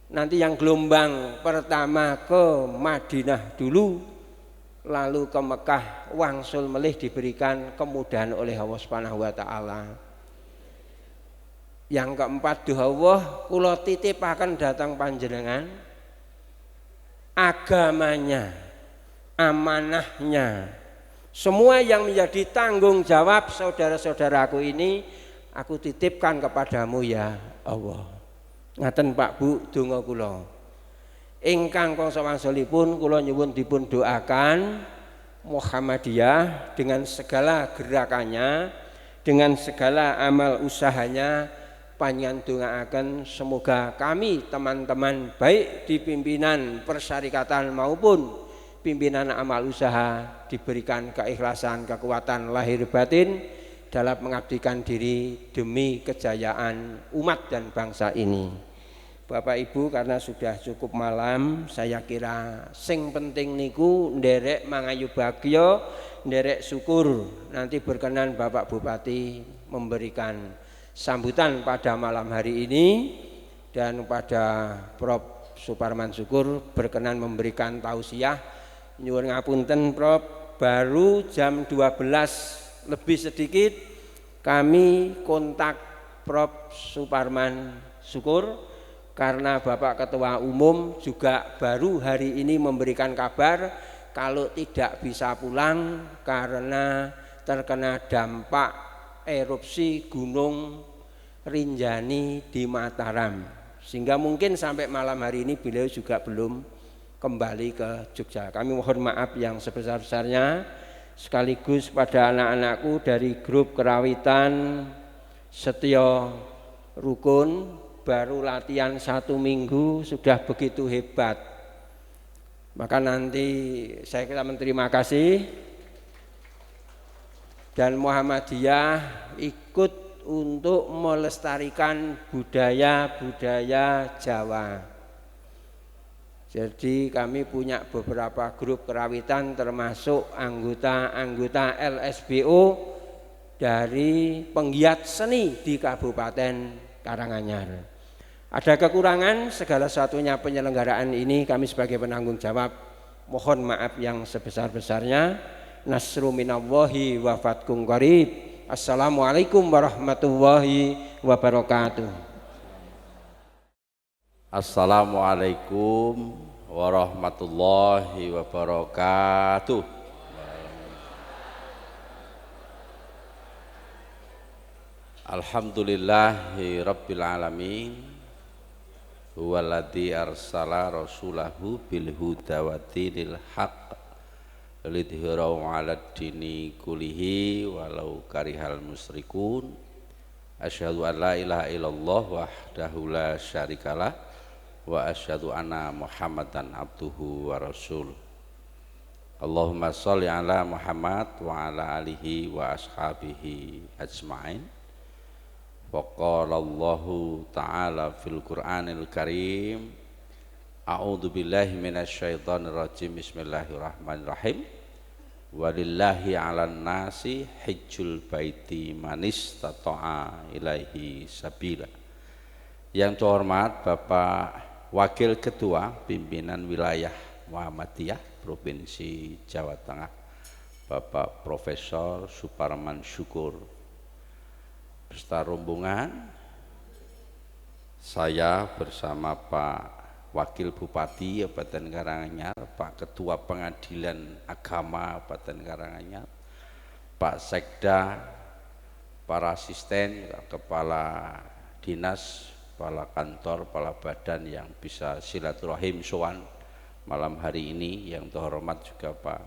nanti yang gelombang pertama ke Madinah dulu, lalu ke Mekah, wangsul melih diberikan kemudahan oleh Allah Subhanahu wa taala. Yang keempat, doa Allah kula titipaken datang panjenengan agamanya, amanahnya, semua yang menjadi tanggung jawab saudara-saudaraku ini aku titipkan kepadamu ya Allah. Ngaten Pak Bu, donga kula. Ingkang kangsa wangsulipun kula nyuwun dipun doakan Muhammadiyah dengan segala gerakannya, dengan segala amal usahanya, panjenengan dongaaken semoga kami teman-teman baik di pimpinan persyarikatan maupun pimpinan amal usaha diberikan keikhlasan, kekuatan lahir batin dalam mengabdikan diri demi kejayaan umat dan bangsa ini. Bapak Ibu, karena sudah cukup malam, saya kira sing penting niku nderek mangayu bagya, nderek syukur. Nanti berkenan Bapak Bupati memberikan sambutan pada malam hari ini, dan pada Prof Suparman Syukur berkenan memberikan tausiah. Nyuwun ngapunten Prof, baru jam 12 lebih sedikit kami kontak Prof Suparman Syukur karena Bapak Ketua Umum juga baru hari ini memberikan kabar kalau tidak bisa pulang karena terkena dampak erupsi Gunung Rinjani di Mataram, sehingga mungkin sampai malam hari ini beliau juga belum kembali ke Jogja. Kami mohon maaf yang sebesar-besarnya, sekaligus pada anak-anakku dari grup Kerawitan Setyo Rukun, baru latihan 1 minggu sudah begitu hebat. Maka nanti saya terima kasih, dan Muhammadiyah ikut untuk melestarikan budaya-budaya Jawa. Jadi kami punya beberapa grup kerawitan termasuk anggota-anggota LSBO dari penggiat seni di Kabupaten Karanganyar. Ada kekurangan, segala satunya penyelenggaraan ini kami sebagai penanggung jawab mohon maaf yang sebesar-besarnya. Nasru minallahi wa fatkum qarib. Assalamualaikum warahmatullahi wabarakatuh. Assalamualaikum warahmatullahi wabarakatuh. Alhamdulillahi rabbil alamin. Huwaladzi arsala rasulahu bil huda wa dinil haqq lidhirahu 'alad dini kulihi walau karihal musyrikun. Asyhadu an la ilaha illallah wahdahu la syarikalah wa asyhadu anna Muhammadan abduhu wa rasuluh. Allahumma sholli ala Muhammad wa ala alihi wa ashabihi ajma'in. Wa qala Allahu ta'ala fil Qur'anil Karim, a'udzu billahi minasyaitonir rajim, bismillahirrahmanirrahim. Walillahi 'alan nasi hajjul baiti man istata'a ilaihi sabila. Yang terhormat Bapak Wakil Ketua Pimpinan Wilayah Muhammadiyah Provinsi Jawa Tengah, Bapak Profesor Suparman Syukur, beserta rombongan, saya bersama Pak Wakil Bupati Kabupaten Karanganyar, Pak Ketua Pengadilan Agama Kabupaten Karanganyar, Pak Sekda, para asisten, Kepala Dinas, Kepala Kantor, Kepala Badan yang bisa silaturahim sowan malam hari ini. Yang terhormat juga Pak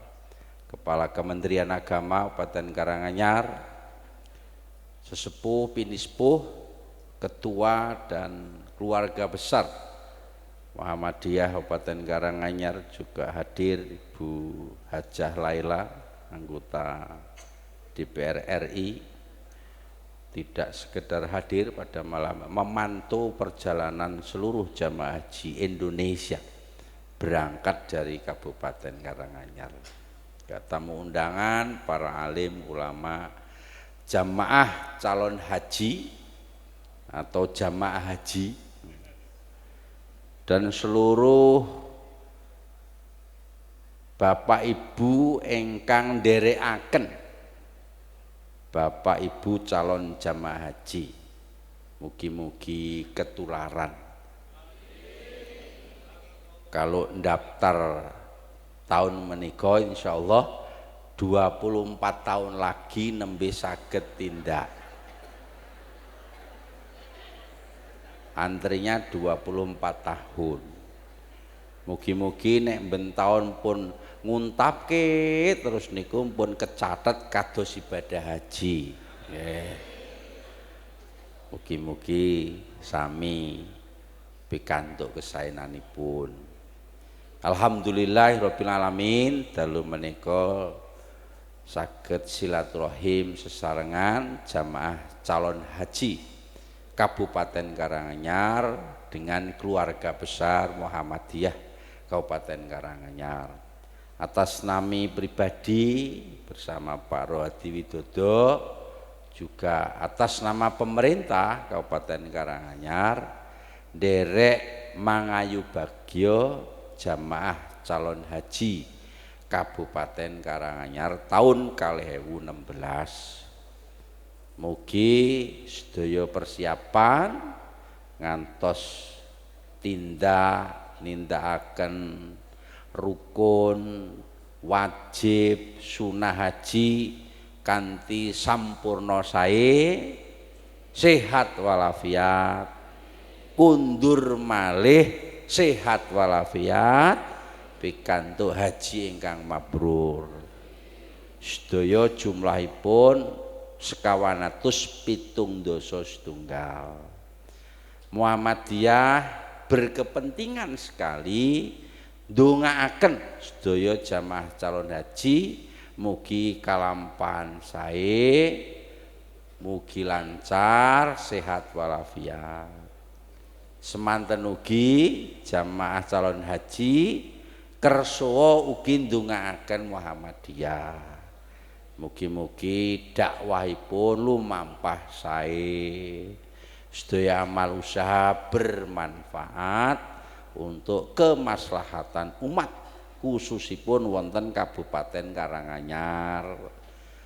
Kepala Kementerian Agama Kabupaten Karanganyar, sesepuh, pinispuh, ketua dan keluarga besar Muhammadiyah Kabupaten Karanganyar juga hadir, Ibu Hajah Laila, anggota DPR RI, tidak sekedar hadir pada malam, memantau perjalanan seluruh jamaah haji Indonesia berangkat dari Kabupaten Karanganyar. Tamu undangan, para alim, ulama, jamaah calon haji atau jamaah haji, dan seluruh Bapak Ibu ingkang nderekaken Bapak Ibu calon jamaah haji, mugi-mugi ketularan. Kalau daftar tahun menika insyaallah 24 tahun lagi nembe saged tindak. Antrinya 24 tahun. Mugi-mugi nek ben taun pun nguntapke terus niku pun kecatet kados ibadah haji. Mugi-mugi sami pikantuk kesaenanipun. Alhamdulillahirabbil alamin, dalu menika saged silaturahim sesarengan jamaah calon haji Kabupaten Karanganyar dengan keluarga besar Muhammadiyah Kabupaten Karanganyar. Atas nami pribadi bersama Pak Rohadi Widodo, juga atas nama pemerintah Kabupaten Karanganyar, derek mangayu bagyo jamaah calon haji Kabupaten Karanganyar tahun 2016. Mugi sedaya persiapan ngantos nindakaken rukun wajib sunah haji kanthi sampurna sae, sehat walafiat, kundur malih sehat walafiat, pikantuk haji ingkang mabrur. Sedaya jumlahipun 1.717. Muhammadiyah berkepentingan sekali ndongaaken sedaya jamaah calon haji mugi kalampahan sae, mugi lancar, sehat walafiat. Semanten ugi jamaah calon haji kersa ugi ndongaaken Muhammadiyah. Mugi-mugi dakwahipun lumampah sae, sedaya amal usaha bermanfaat untuk kemaslahatan umat, khususipun wonten Kabupaten Karanganyar.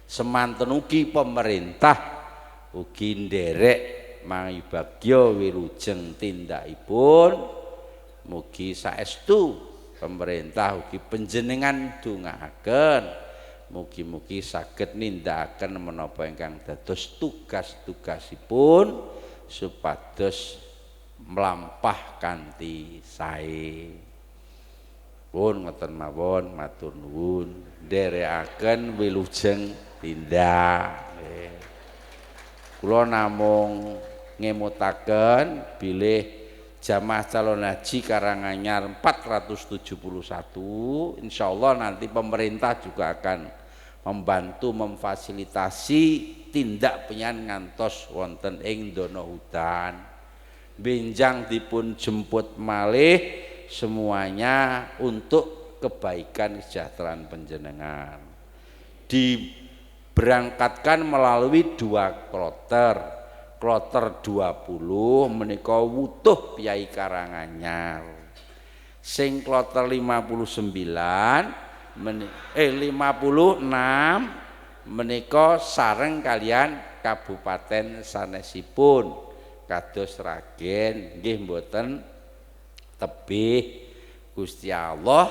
Semanten ugi pemerintah ugi nderek mangibagya wilujeng tindakipun, mugi saestu pemerintah ugi panjenengan dongaaken mugi-mugi saged nindakaken menapa ingkang dados tugas-tugasipun supados mlampah kanthi sae. Pun ngoten mawon, matur nuwun, nderekaken wilujeng tindak. Kula namung ngemutaken bilih jamaah calon haji Karanganyar 471, insyaallah nanti pemerintah juga akan membantu memfasilitasi tindak penyan ngantos wonten ing dono hutan. Benjang dipun jemput malih semuanya untuk kebaikan kesejahteraan panjenengan. Diberangkatkan melalui 2 kloter, kloter 20 menika wutuh Piyai Karanganyar. Sing kloter 59 56 menika sareng kalian kabupaten sanesipun kados Sragen nggih mboten tebih Gusti Allah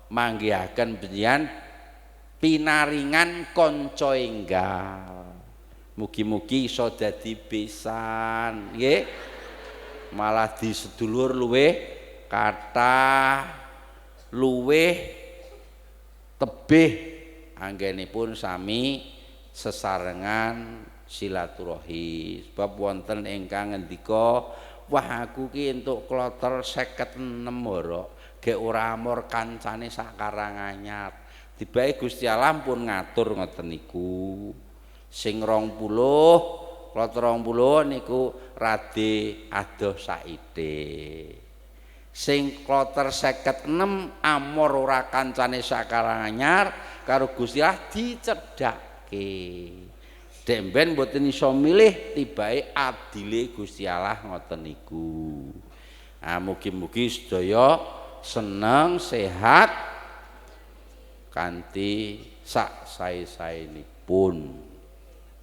manggihaken panjenengan pinaringan kanca enggal. Mugi-mugi iso dadi besan nggih. Malah di sedulur luweh kathah luweh tebih anggenipun sami sesarengan silaturahim. Sebab wonten ingkang ngendika, wah aku ki entuk kloter 56 ora, gek ora amor kancane sak Karanganyar. Tibae Gusti Allah pun ngatur ngoten niku. Sing 20 kloter 20 niku rade adoh saide. Sing kloter 56 amor ora kancane sak Karanganyar karo Gusti Allah dicedhake. Demben mboten iso milih tibae adile Gusti Allah ngoten niku. Ah mugi-mugi sedaya seneng sehat kanthi sak sae-saenipun.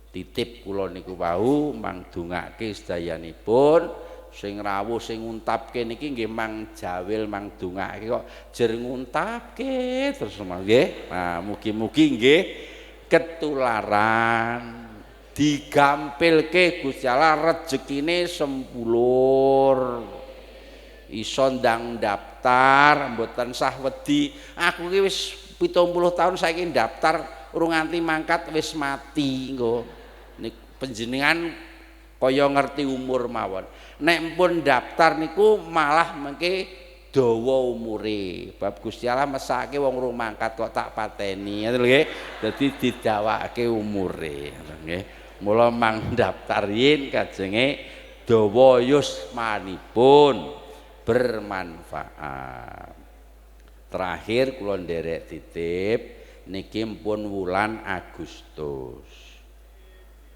Titip kula niku wau mangdongake sedayanipun sing rawuh sing nguntapke niki nggih Mang Jawil mangdongake kok jer nguntapke terus nggih. Nah mugi-mugi nggih ketularan digampilke Gusti Allah rejekine sempulur. Iso ndang daftar mboten sah wedi. Aku ki wis 70 tahun saiki daftar urung nganti mangkat wis mati nggo. Nik panjenengan kaya ngerti umur mawon. Nek pun daftar niku malah mengke dawa umure. Bab Gusti Allah mesake wong urung mangkat kok tak pateni ngoten lho nggih. Dadi didawake umure nggih. Mula mang daftar yen kajenge dawa yusmanipun bermanfaat. Terakhir kula nderek titip niki pun wulan Agustus.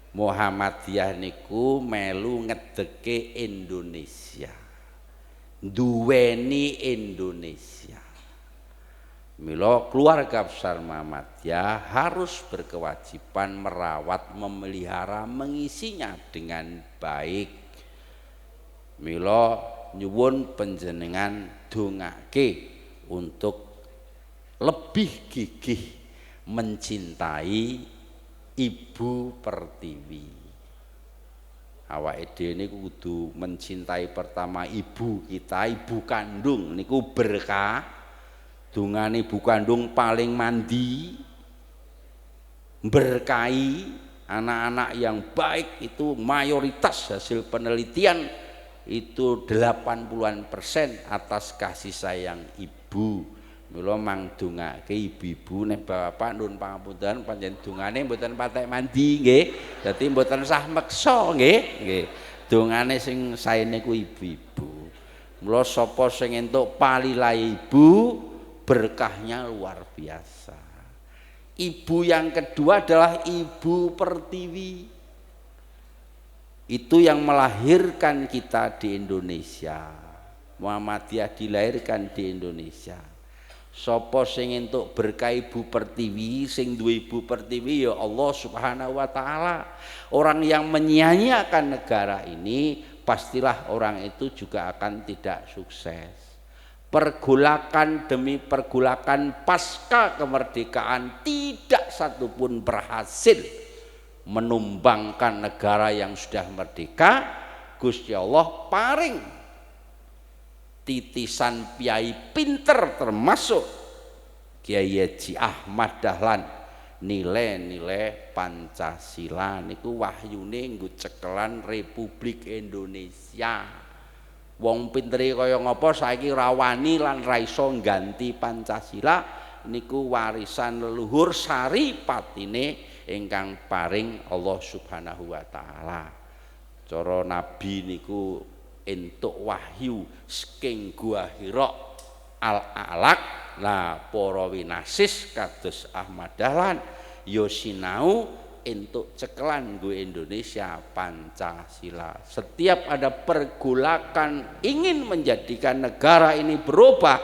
Muhammadiyah niku melu ngedeke Indonesia. Duweni Indonesia. Mila keluarga besar Muhammadiyah harus berkewajiban merawat, memelihara, mengisinya dengan baik. Mila nyuwun panjenengan dongake untuk lebih gigih mencintai Ibu Pertiwi. Awake dhewe niku kudu mencintai pertama ibu kita, ibu kandung niku berkah. Dungane ibu kandung paling mandi, berkahi anak-anak yang baik itu mayoritas hasil penelitian itu 80% atas kasih sayang ibu. Mula mangdongake ibu-ibu nek bapak nuwun pangapunten pancen dongane mboten patek mandi nggih. Dadi mboten sah meksa nggih. Nggih. Dongane sing sae niku ibu-ibu. Mula sapa sing entuk palilahe ibu berkahnya luar biasa. Ibu yang kedua adalah Ibu Pertiwi. Itu yang melahirkan kita di Indonesia. Muhammadiyah dilahirkan di Indonesia. Sapa sing entuk berkah Ibu Pertiwi, sing duwe Ibu Pertiwi ya Allah Subhanahu wa taala. Orang yang menyia-nyiakan negara ini pastilah orang itu juga akan tidak sukses. Pergolakan demi pergolakan pasca kemerdekaan tidak satupun berhasil menumbangkan negara yang sudah merdeka. Gusti Allah paring titisan piyai pinter termasuk Kiai Haji Ahmad Dahlan nilai-nilai Pancasila niku wahyune nggo cekelan Republik Indonesia. Wong pintere kaya ngapa saiki rawani lan ra iso ngganti Pancasila niku warisan leluhur saripatine ingkang paring Allah Subhanahu wa taala. Cara nabi niku entuk wahyu saking Gua Hira Al-Alaq. Lah para winasis kados Ahmad Dahlan ya sinau entuk cekelan gue Indonesia Pancasila. Setiap ada pergolakan ingin menjadikan negara ini berubah,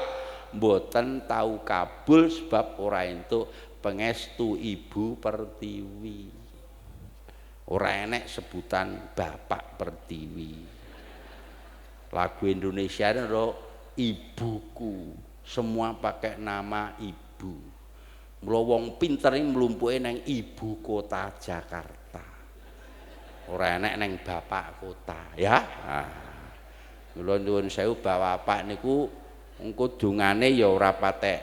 mboten tahu kabul sebab ora entuk pengestu Ibu Pertiwi. Ora enek sebutan Bapak Pertiwi. Lagu Indonesia itu ibuku, semua pakai nama ibu. Mula wong pinter iki mlumpuke nang ibu kota Jakarta. Ora enek nang bapak kota, ya. Mula nyuwun sewu bapak niku engko dungane ya ora patek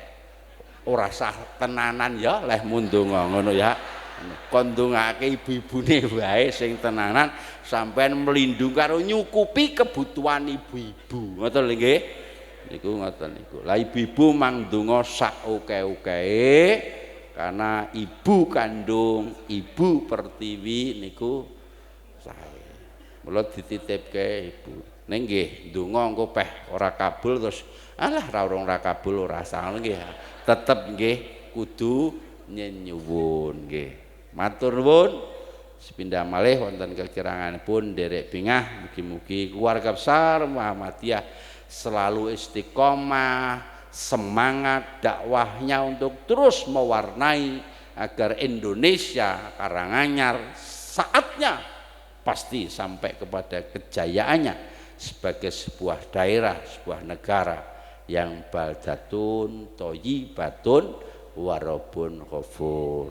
ora sah tenanan ya leh mundonga ngono ya. Kon ndongake ibu-ibune wae sing tenanan sampean melindung karo nyukupi kebutuhan ibu-ibu. Ngoten lho nggih. Niku ngoten niku. Lah ibu-ibu mang ndonga sak oke-okee karena ibu kandung Ibu Pertiwi niku sae. Mula dititipke ibu. Ning nggih ndonga engko peh ora kabul terus alah ora kabul ora salah nggih. Tetep nggih kudu nyuwun nggih. Matur nuwun. Sepindah malih wonten kekiranganipun derek bingah mugi-mugi keluarga besar Muhammadiyah selalu istiqomah, semangat dakwahnya untuk terus mewarnai agar Indonesia Karanganyar saatnya pasti sampai kepada kejayaannya sebagai sebuah daerah, sebuah negara yang baldatun thayyibatun warabun ghafur.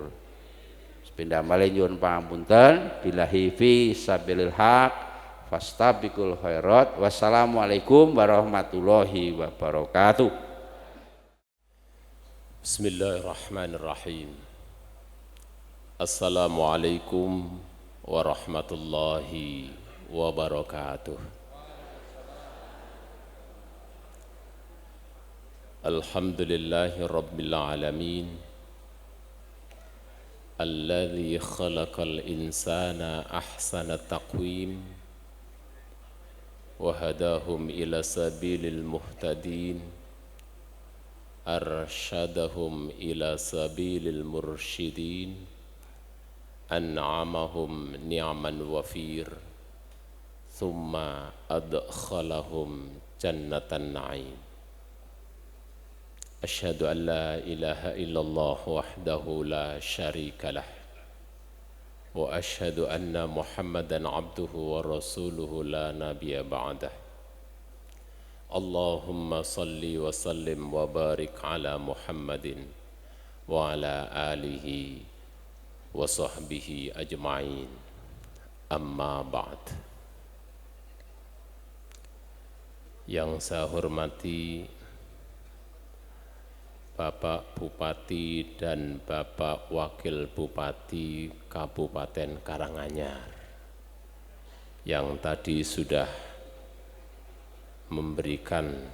Sepindah malih nyuwun pangapunten billahi fi sabilil haq fastabiqul khairat. Wassalamualaikum warahmatullahi wabarakatuh. Bismillahirrahmanirrahim. Assalamualaikum warahmatullahi wabarakatuh. Alhamdulillahi rabbil alamin. Alladzi khalaqal insana ahsana taqwim wa hadahum ila sabilil muhtadin arsyadahum ila sabilil mursyidin an'amahum ni'man wafir thumma adkhalahum jannatan na'im. Asyhadu an la ilaha illallah wahdahu la syarika lah wa asyhadu anna Muhammadan abduhu wa rasuluhu la nabiyya ba'dah. Allahumma salli wa sallim wa barik ala Muhammadin wa ala alihi wa sahbihi ajma'in. Amma ba'd. Yang saya hormati Bapak Bupati dan Bapak Wakil Bupati Kabupaten Karanganyar yang tadi sudah memberikan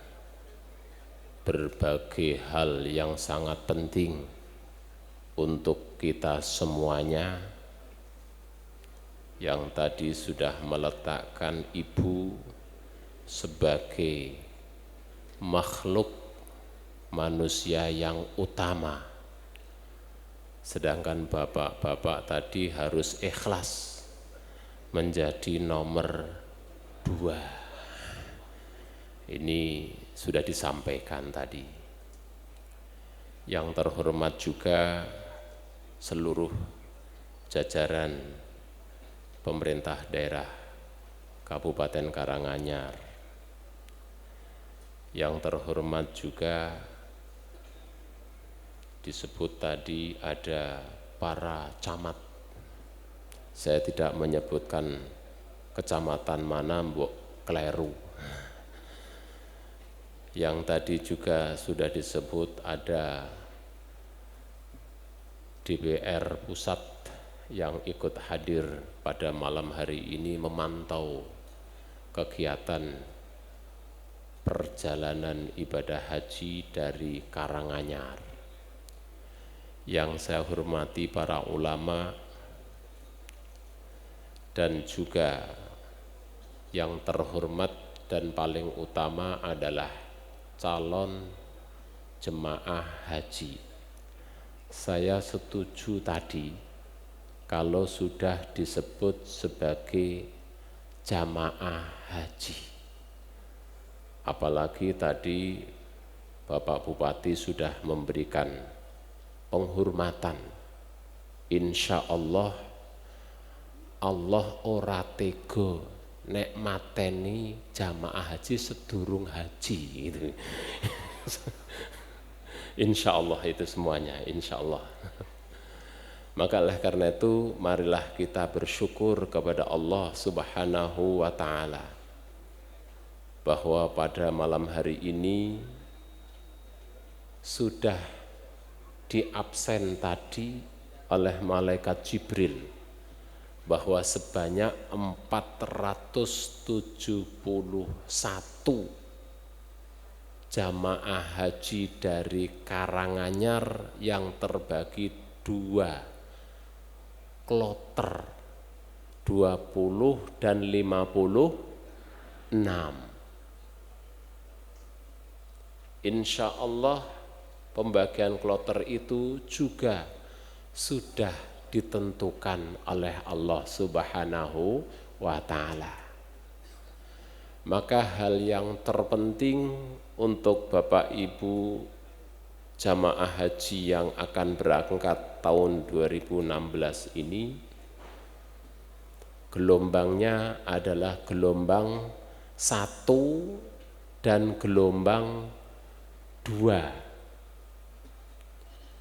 berbagai hal yang sangat penting untuk kita semuanya, yang tadi sudah meletakkan ibu sebagai makhluk manusia yang utama, sedangkan bapak-bapak tadi harus ikhlas menjadi nomor 2. Ini sudah disampaikan tadi. Yang terhormat juga seluruh jajaran pemerintah daerah Kabupaten Karanganyar. Yang terhormat juga disebut tadi ada para camat. Saya tidak menyebutkan kecamatan mana, mbok kleru. Yang tadi juga sudah disebut ada DPR pusat yang ikut hadir pada malam hari ini memantau kegiatan perjalanan ibadah haji dari Karanganyar. Yang saya hormati para ulama dan juga yang terhormat dan paling utama adalah calon jemaah haji. Saya setuju tadi kalau sudah disebut sebagai jamaah haji. Apalagi tadi Bapak Bupati sudah memberikan penghormatan. Insya Allah ora tega nek mateni jamaah haji sedurung haji gitu. Insya Allah itu semuanya, insya Allah. Maka oleh karena itu marilah kita bersyukur kepada Allah Subhanahu wa ta'ala bahwa pada malam hari ini sudah diabsen tadi oleh malaikat Jibril bahwa sebanyak 471 jamaah haji dari Karanganyar yang terbagi 2 kloter 20 dan 56. Insya Allah pembagian kloter itu juga sudah ditentukan oleh Allah Subhanahu wa ta'ala. Maka hal yang terpenting untuk Bapak Ibu jamaah haji yang akan berangkat tahun 2016 ini, gelombangnya adalah gelombang 1 dan gelombang 2.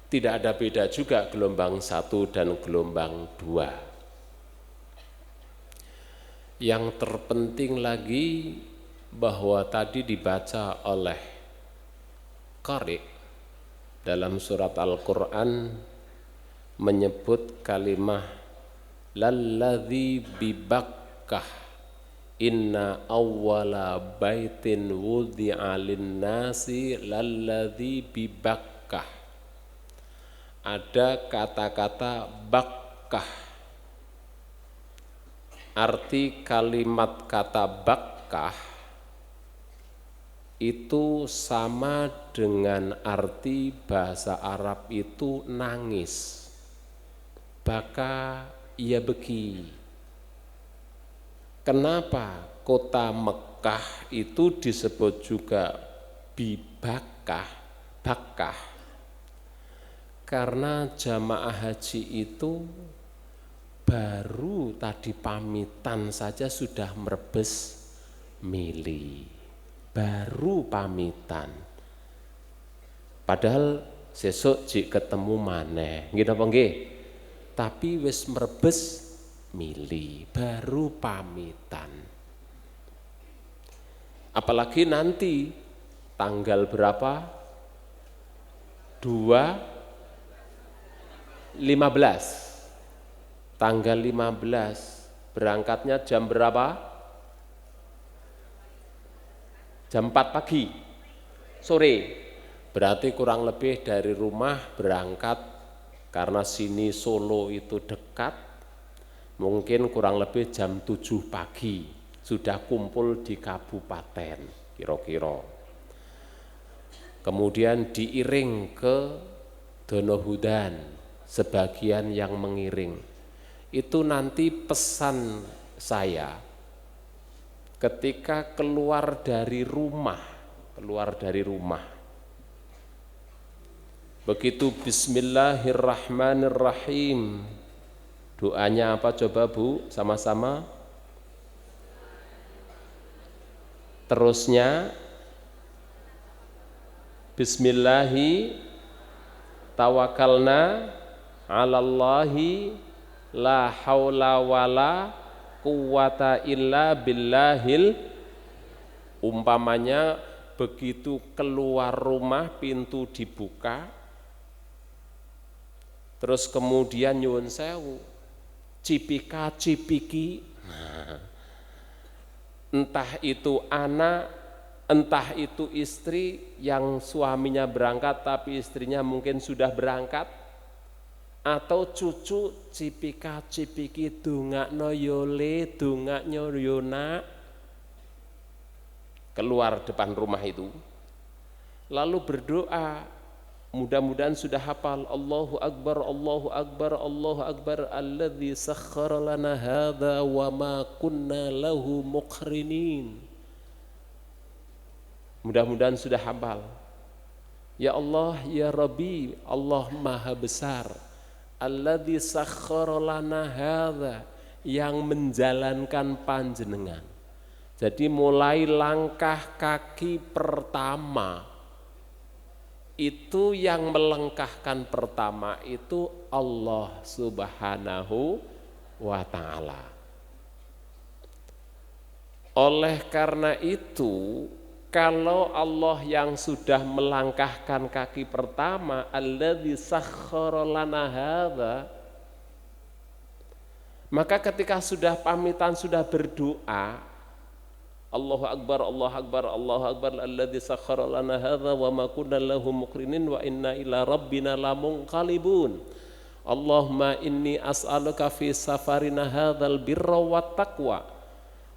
Tidak ada beda juga gelombang 1 dan gelombang 2. Yang terpenting lagi bahwa tadi dibaca oleh Qari dalam surat Al-Quran menyebut kalimah lalladzi bibakkah inna awwala baitin wudi'a linnasi lalladzi bibakkah. Ada kata-kata bakkah. Arti kalimat kata bakkah itu sama dengan arti bahasa Arab itu nangis. Baka ia beki. Kenapa kota Mekah itu disebut juga bibakah, Bakkah? Karena jamaah haji itu baru tadi pamitan saja sudah merebes mili. Baru pamitan. Padahal sesuk jik ketemu maneh. Nggih napa nggih? Tapi wis merebes mili, baru pamitan. Apalagi nanti tanggal berapa? 15. Tanggal 15 berangkatnya jam berapa? Jam 4 pagi, sore. Berarti kurang lebih dari rumah berangkat, karena sini Solo itu dekat, mungkin kurang lebih jam 7 pagi sudah kumpul di kabupaten kira-kira. Kemudian diiring ke Donohudan, sebagian yang mengiring. Itu nanti pesan saya ketika keluar dari rumah, begitu bismillahirrahmanirrahim, doanya apa coba Bu, sama-sama? Terusnya bismillahi tawakkalna 'alallahi la haula wala quwata illa billahil. Umpamanya begitu keluar rumah pintu dibuka, terus kemudian nyuwun sewu cipika cipiki, entah itu anak, entah itu istri yang suaminya berangkat tapi istrinya mungkin sudah berangkat, atau cucu cipika cipiki dongakno yole dongakno yona, keluar depan rumah itu lalu berdoa Mudah-mudahan sudah hafal Allahu Akbar, Allahu Akbar, Allahu Akbar alladzi sakhkhara lana hadza wa ma kunna lahu muqrinin. Mudah-mudahan sudah hafal. Ya Allah, ya Rabbi, Allah Maha Besar. Alladzi sakhkhara lana hadza, yang menjalankan panjenengan. Jadi mulai langkah kaki pertama itu yang melangkahkan pertama itu Allah Subhanahu wa ta'ala. Oleh karena itu, kalau Allah yang sudah melangkahkan kaki pertama, alladzi sakhkhara lana hadza, maka ketika sudah pamitan, sudah berdoa, Allahu Akbar, Allahu Akbar, Allahu Akbar alladzi sakhkhara lana hadza wa ma kunna lahu muqrinin wa inna ila rabbina lamunqalibun. Allahumma inni as'aluka fi safarina hadzal birra wat taqwa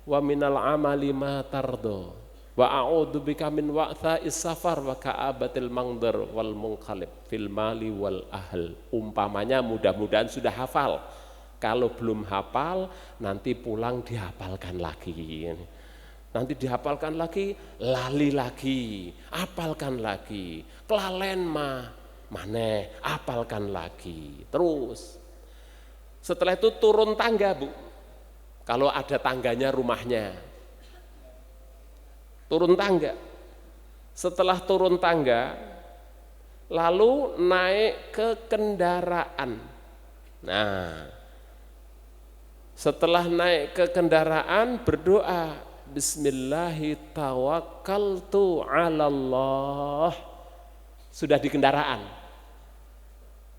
wa minal amali ma tardo wa a'udzu bika min wa'tha'is safar wa ka'abatil mangdar wal munqalib fil mali wal ahl. Umpamanya mudah-mudahan sudah hafal. Kalau belum hafal nanti pulang dihafalkan lagi. Nanti dihafalkan lagi, lali lagi, hafalkan lagi, kelalen maneh, hafalkan lagi. Terus setelah itu turun tangga, Bu. Kalau ada tangganya rumahnya, turun tangga. Setelah turun tangga, lalu naik ke kendaraan. Nah, setelah naik ke kendaraan berdoa, Bismillahi tawakkaltu 'alallah. Sudah di kendaraan.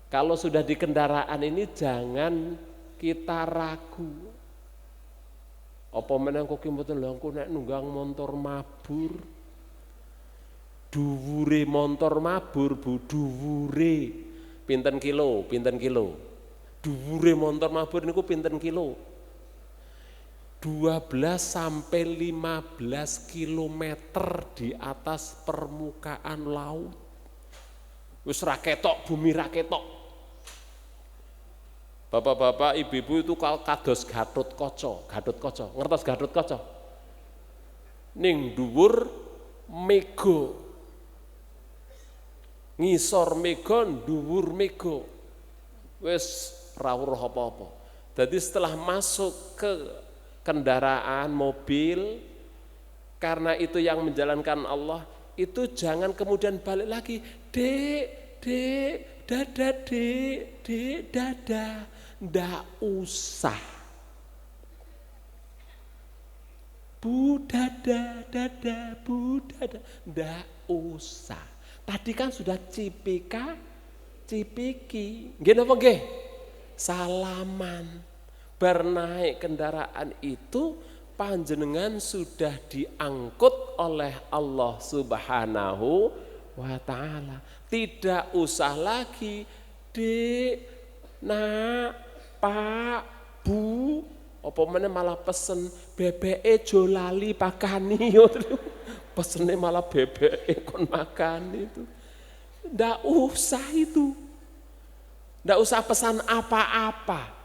Kalau sudah di kendaraan ini jangan kita ragu. Apa meneng kok mboten lho engko nek nunggang montor mabur. Dhuwure montor mabur, Bu, dhuwure pinten kilo, pinten kilo. Dhuwure montor mabur niku pinten kilo? 12 sampai 15 kilometer di atas permukaan laut. Wis ra ketok, bumi ra ketok. Bapak-bapak, ibu-ibu itu kalau kados Gatot Kaca. Ngertos Gatot Kaca? Ning dhuwur mega. Ngisor mega, dhuwur mega. Wis ra weruh apa-apa. Jadi setelah masuk ke kendaraan, mobil, karena itu yang menjalankan Allah, itu jangan kemudian balik lagi, dek, dada, dek, dada, ndak usah. Bu dada, bu dada, ndak usah. Tadi kan sudah cipiki, nggih napa nggih? Salaman. Bernaik kendaraan itu panjenengan sudah diangkut oleh Allah Subhanahu wa ta'ala. Tidak usah lagi dek, nak, pak, bu, apa meneh malah pesen bebeke jo lali pakani. Pesennya malah bebeke kon makan itu. Ndak usah itu. Ndak usah pesan apa-apa.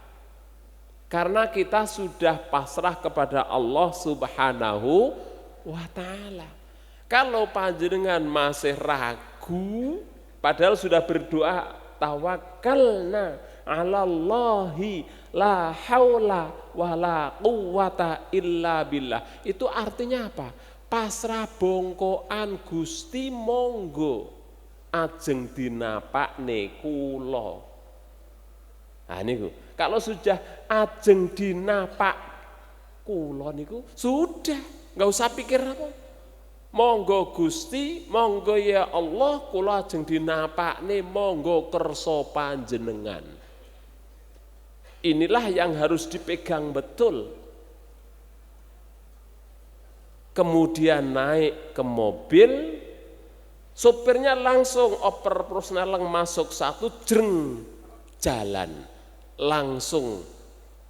Karena kita sudah pasrah kepada Allah Subhanahu wa ta'ala. Kalau panjenengan masih ragu, padahal sudah berdoa, tawakkalna 'alallahi la haula wala quwwata illa billah. Itu artinya apa? Pasrah bongkoan Gusti monggo ajeng dinapakne kula. Nah niku, kalau sudah ajeng dinapak kula niku sudah, enggak usah pikir apa. Monggo Gusti, monggo ya Allah, kula ajeng dinapakne, monggo kersa panjenengan. Inilah yang harus dipegang betul. Kemudian naik ke mobil, sopirnya langsung oper prosneleng masuk satu jreng jalan. Langsung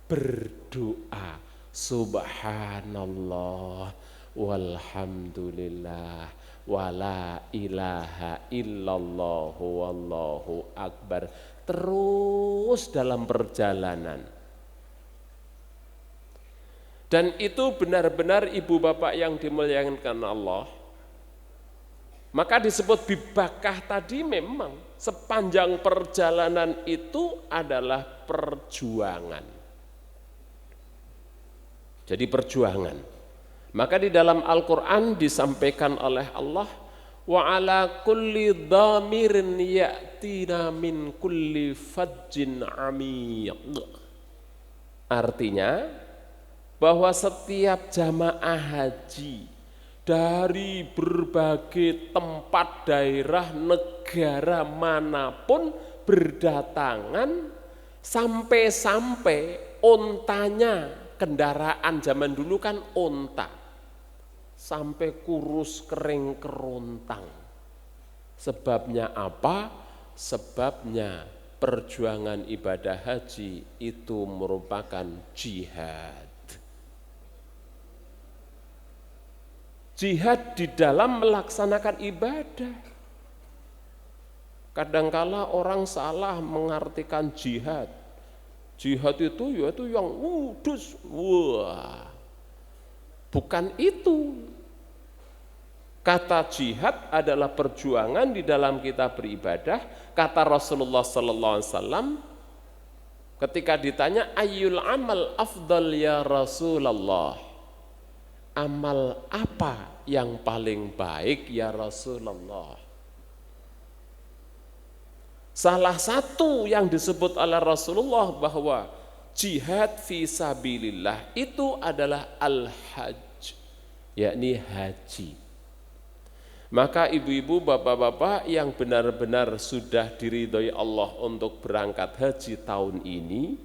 berdoa, subhanallah walhamdulillah, wala ilaha illallah, wallahu akbar. Terus dalam perjalanan. Dan itu benar-benar ibu bapak yang dimuliakan Allah. Maka disebut bibakah tadi memang sepanjang perjalanan itu adalah perjuangan. Jadi perjuangan. Maka di dalam Al-Quran disampaikan oleh Allah, wa ala kulli dhamirin ya'tina min kulli fajjin amiq. Artinya bahwa setiap jamaah haji dari berbagai tempat, daerah, negara manapun berdatangan, sampai-sampai ontanya, kendaraan zaman dulu kan onta, sampai kurus kering kerontang. Sebabnya apa? Sebabnya perjuangan ibadah haji itu merupakan jihad. Jihad di dalam melaksanakan ibadah. Kadangkala orang salah mengartikan jihad. Jihad itu yaitu yang wudus. Wah, bukan itu. Kata jihad adalah perjuangan di dalam kita beribadah. Kata Rasulullah SAW ketika ditanya ayyul amal afdal ya Rasulullah, amal apa yang paling baik ya Rasulullah? Salah satu yang disebut oleh Rasulullah bahwa jihad fi sabilillah itu adalah al-hajj, yakni haji. Maka ibu-ibu, bapak-bapak yang benar-benar sudah diridhoi Allah untuk berangkat haji tahun ini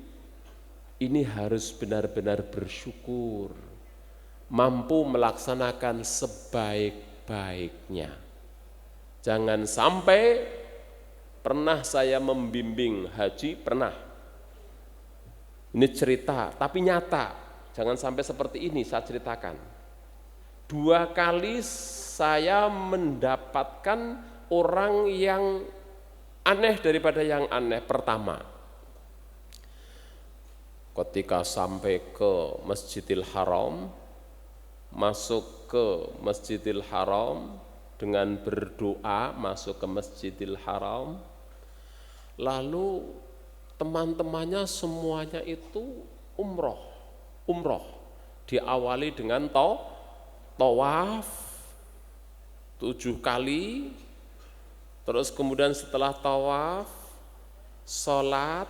harus benar-benar bersyukur, mampu melaksanakan sebaik-baiknya. Jangan sampai, pernah saya membimbing haji, pernah. Ini cerita, tapi nyata. Jangan sampai seperti ini saya ceritakan. 2 kali saya mendapatkan orang yang aneh daripada yang aneh. Pertama, ketika sampai ke Masjidil Haram, masuk ke Masjidil Haram dengan berdoa, masuk ke Masjidil Haram, lalu teman-temannya semuanya itu umroh, diawali dengan tawaf 7 kali, terus kemudian setelah tawaf, sholat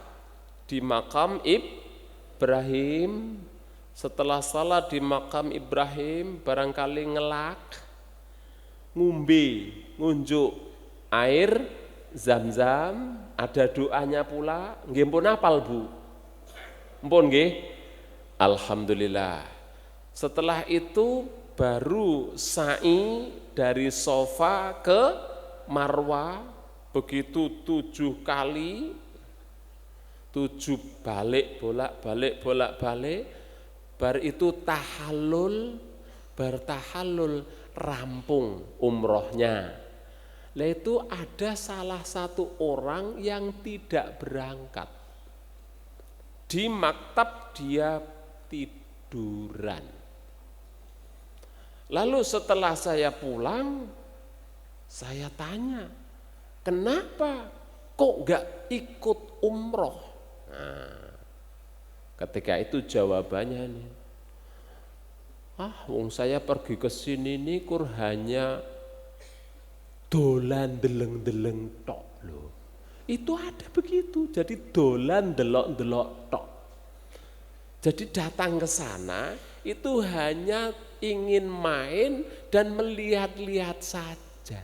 di makam Ibrahim. Setelah salat di makam Ibrahim, barangkali ngelak, ngumbi, ngunjuk air Zam-zam, ada doanya pula. Nggih pun apal Bu? Mpun nggih? Alhamdulillah. Setelah itu baru sa'i dari Sofa ke Marwa, begitu 7 kali, 7 balik bolak-balik, bar itu tahallul, bertahallul rampung umrohnya. Lah itu ada salah satu orang yang tidak berangkat. Di maktab dia tiduran. Lalu setelah saya pulang, saya tanya, kenapa kok enggak ikut umroh? Nah, ketika itu jawabannya nih, wong saya pergi ke sini nih kur hanya dolan deleng-deleng tok loh. Itu ada begitu, jadi dolan delok-delok tok. Jadi datang ke sana itu hanya ingin main dan melihat-lihat saja.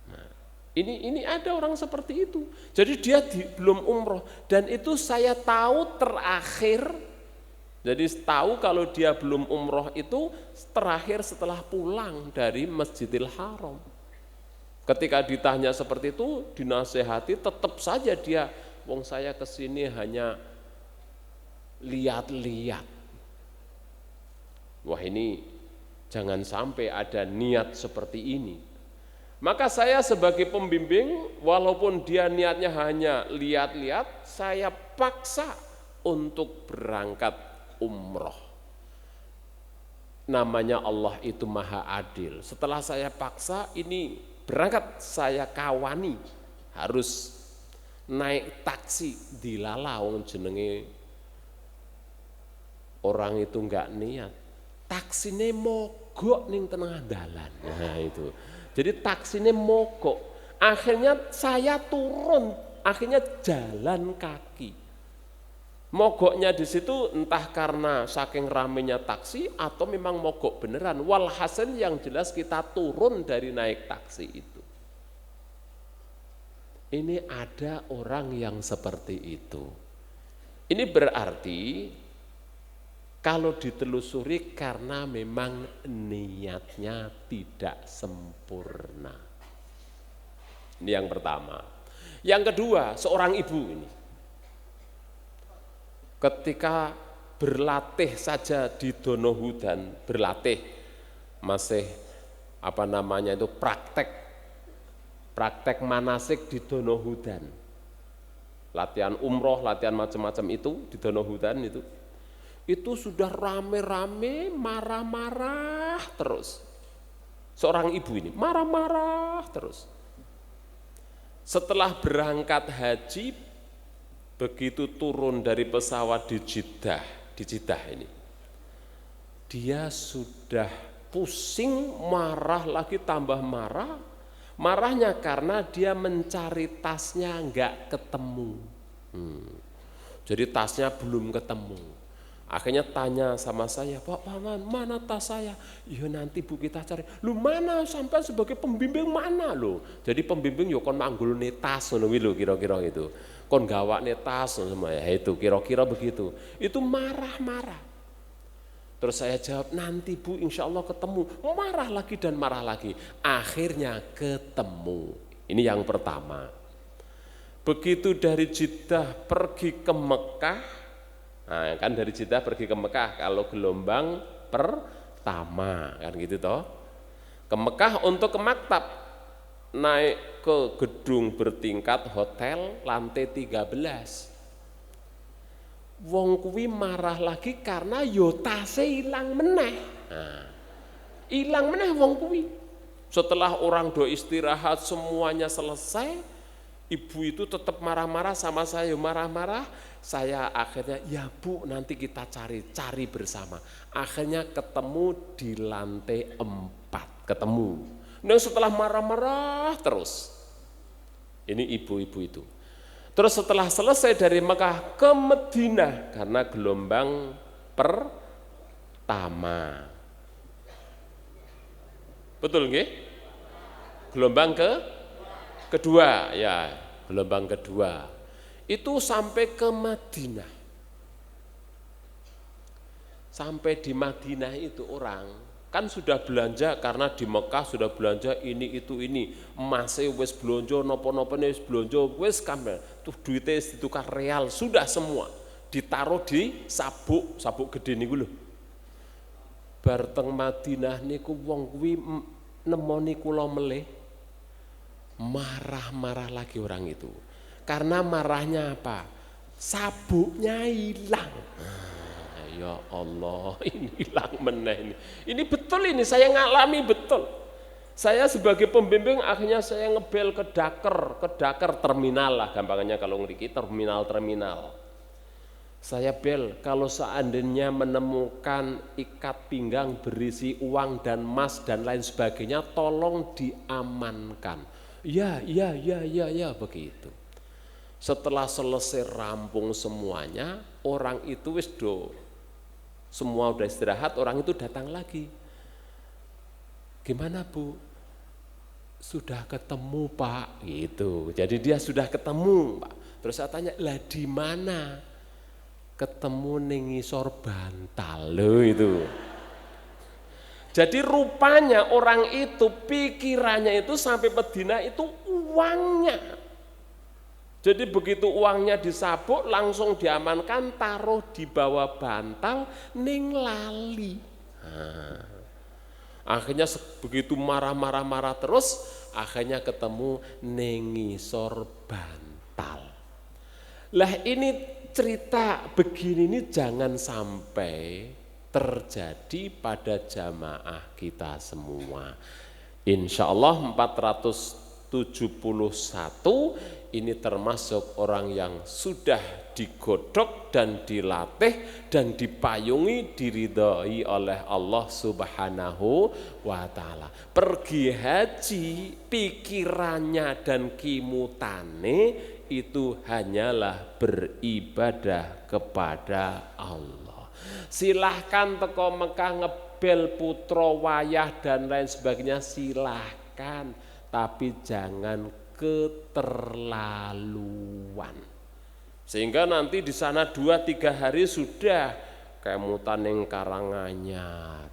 Nah, ini ada orang seperti itu. Jadi dia belum umroh, dan itu saya tahu terakhir. Jadi tahu kalau dia belum umroh itu terakhir setelah pulang dari Masjidil Haram. Ketika ditanya seperti itu, dinasehati, tetap saja dia, wong saya kesini hanya lihat-lihat. Wah, ini Jangan sampai ada niat seperti ini. Maka saya sebagai pembimbing, walaupun dia niatnya hanya lihat-lihat, saya paksa untuk berangkat umroh. Namanya Allah itu maha adil. Setelah saya paksa, ini berangkat saya kawani, harus naik taksi dilala wong jenenge orang itu enggak niat. Taksine mogok ning tengah dalan. Nah itu. Jadi taksine mogok. Akhirnya saya turun, akhirnya jalan kaki. Mogoknya di situ entah karena saking ramenya taksi atau memang mogok beneran. Walhasil yang jelas kita turun dari naik taksi itu. Ini ada orang yang seperti itu. Ini berarti kalau ditelusuri karena memang niatnya tidak sempurna. Ini yang pertama. Yang kedua, seorang ibu ini. Ketika berlatih saja di Donohudan, berlatih masih praktek manasik di Donohudan. Latihan umroh, latihan macam-macam itu di Donohudan itu sudah rame-rame marah-marah terus. Seorang ibu ini marah-marah terus. Setelah berangkat haji, begitu turun dari pesawat di Jeddah ini, dia sudah pusing, marah lagi tambah marah. Marahnya karena dia mencari tasnya enggak ketemu. Jadi tasnya belum ketemu. Akhirnya tanya sama saya, Pak Paman, mana tas saya? Ya nanti Bu kita cari. Lu mana sampai sebagai pembimbing mana lo? Jadi pembimbing yo kon manggulne tas ngono kuwi lho kira-kira gitu. Kon gawakne tas sama ya itu kira-kira begitu. Itu marah-marah. Terus saya jawab, nanti Bu insya Allah ketemu. Marah lagi dan marah lagi. Akhirnya ketemu. Ini yang pertama. Begitu dari Jeddah pergi ke Mekah. Nah, kan dari Jeddah pergi ke Mekah kalau gelombang pertama kan gitu toh. Ke Mekah untuk ke maktab, naik ke gedung bertingkat hotel lantai 13. Wong kuwi marah lagi karena yo tase ilang meneh. Nah, ilang meneh wong kuwi. Setelah orang do istirahat semuanya selesai, ibu itu tetap marah-marah sama saya, marah-marah. Saya akhirnya, ya Bu nanti kita cari bersama. Akhirnya ketemu di lantai 4, ketemu. Nah setelah marah-marah terus. Ini ibu-ibu itu. Terus setelah selesai dari Mekah ke Madinah, karena gelombang pertama. Betul nggih? Gelombang kedua, ya gelombang kedua. Itu sampai ke Madinah. Sampai di Madinah itu orang kan sudah belanja karena di Mekah sudah belanja ini itu ini. Emasnya wis blonjo napa-napane wis blonjo wis kabeh. Tuh duitnya ditukar real sudah semua. Ditaruh di sabuk gede niku lho. Bar teng Madinah niku wong kuwi nemoni kula melih. Marah-marah lagi orang itu. Karena marahnya apa? Sabuknya hilang. Ya Allah, ini hilang meneh ini. Ini betul ini, saya ngalami betul. Saya sebagai pembimbing akhirnya saya ngebel ke Daker terminal lah gampangnya kalau ngeriki terminal. Saya bel kalau seandainya menemukan ikat pinggang berisi uang dan emas dan lain sebagainya tolong diamankan. Ya begitu. Setelah selesai rampung semuanya, orang itu wis semua udah istirahat, orang itu datang lagi. Gimana Bu? Sudah ketemu Pak, gitu. Jadi dia sudah ketemu Pak. Terus saya tanya, lah di mana? Ketemu ning ngisor bantal loh itu. Jadi rupanya orang itu pikirannya itu sampai Madinah itu uangnya. Jadi begitu uangnya disabuk langsung diamankan, taruh di bawah bantal ning lali. Akhirnya begitu marah terus, akhirnya ketemu nengisor bantal. Lah ini cerita begini ini jangan sampai terjadi pada jamaah kita semua. Insya Allah 471 ini termasuk orang yang sudah digodok dan dilatih dan dipayungi diridhoi oleh Allah Subhanahu wa ta'ala. Pergi haji pikirannya dan kimutane itu hanyalah beribadah kepada Allah. Silahkan teko Mekah ngebel putra wayah dan lain sebagainya, silahkan, tapi jangan keterlaluan. Sehingga nanti di sana 2-3 hari sudah kemutan ning Karanganyar.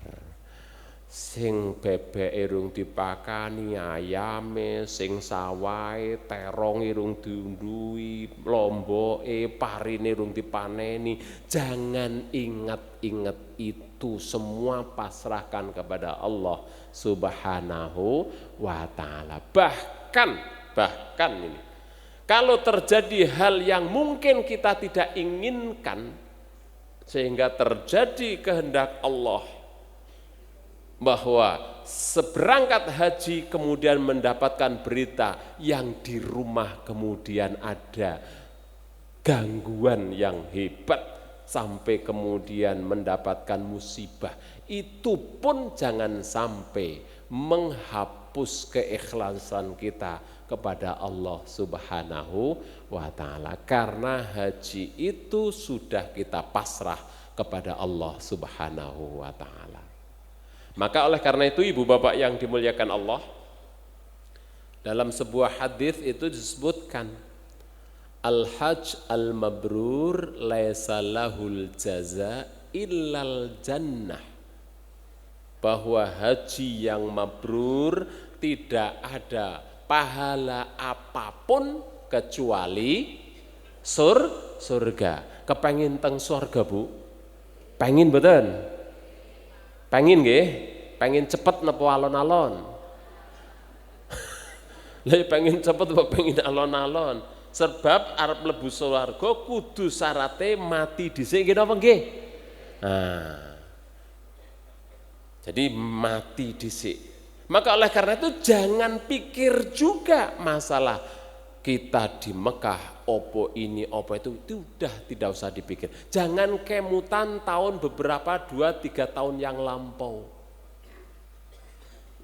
Sing bebek irung dipakani, ayame, sing sawahe, terong irung diundui, lomboke, parine irung dipaneni. Jangan ingat-ingat itu, semua pasrahkan kepada Allah Subhanahu wa ta'ala. Bahkan ini, kalau terjadi hal yang mungkin kita tidak inginkan, sehingga terjadi kehendak Allah, bahwa seberangkat haji kemudian mendapatkan berita yang di rumah kemudian ada gangguan yang hebat sampai kemudian mendapatkan musibah, itu pun jangan sampai menghapus keikhlasan kita kepada Allah Subhanahu wa ta'ala, karena haji itu sudah kita pasrah kepada Allah Subhanahu wa ta'ala. Maka oleh karena itu ibu bapak yang dimuliakan Allah, dalam sebuah hadis itu disebutkan al-hajj al-mabrur laisa lahul jaza illal jannah, bahwa haji yang mabrur tidak ada pahala apapun kecuali surga. Kepengin teng surga Bu? Pengin mboten? Pengin nggih? Pengin cepet napa alon-alon? Lah pengin cepet apa pengin alon-alon? Sebab arep mlebu swarga kudu syarate mati dhisik nggih napa nggih? Nah. Jadi mati dhisik. Maka oleh karena itu jangan pikir juga masalah kita di Mekah opo ini opo itu udah tidak usah dipikir. Jangan kemutan tahun beberapa 2-3 tahun yang lampau,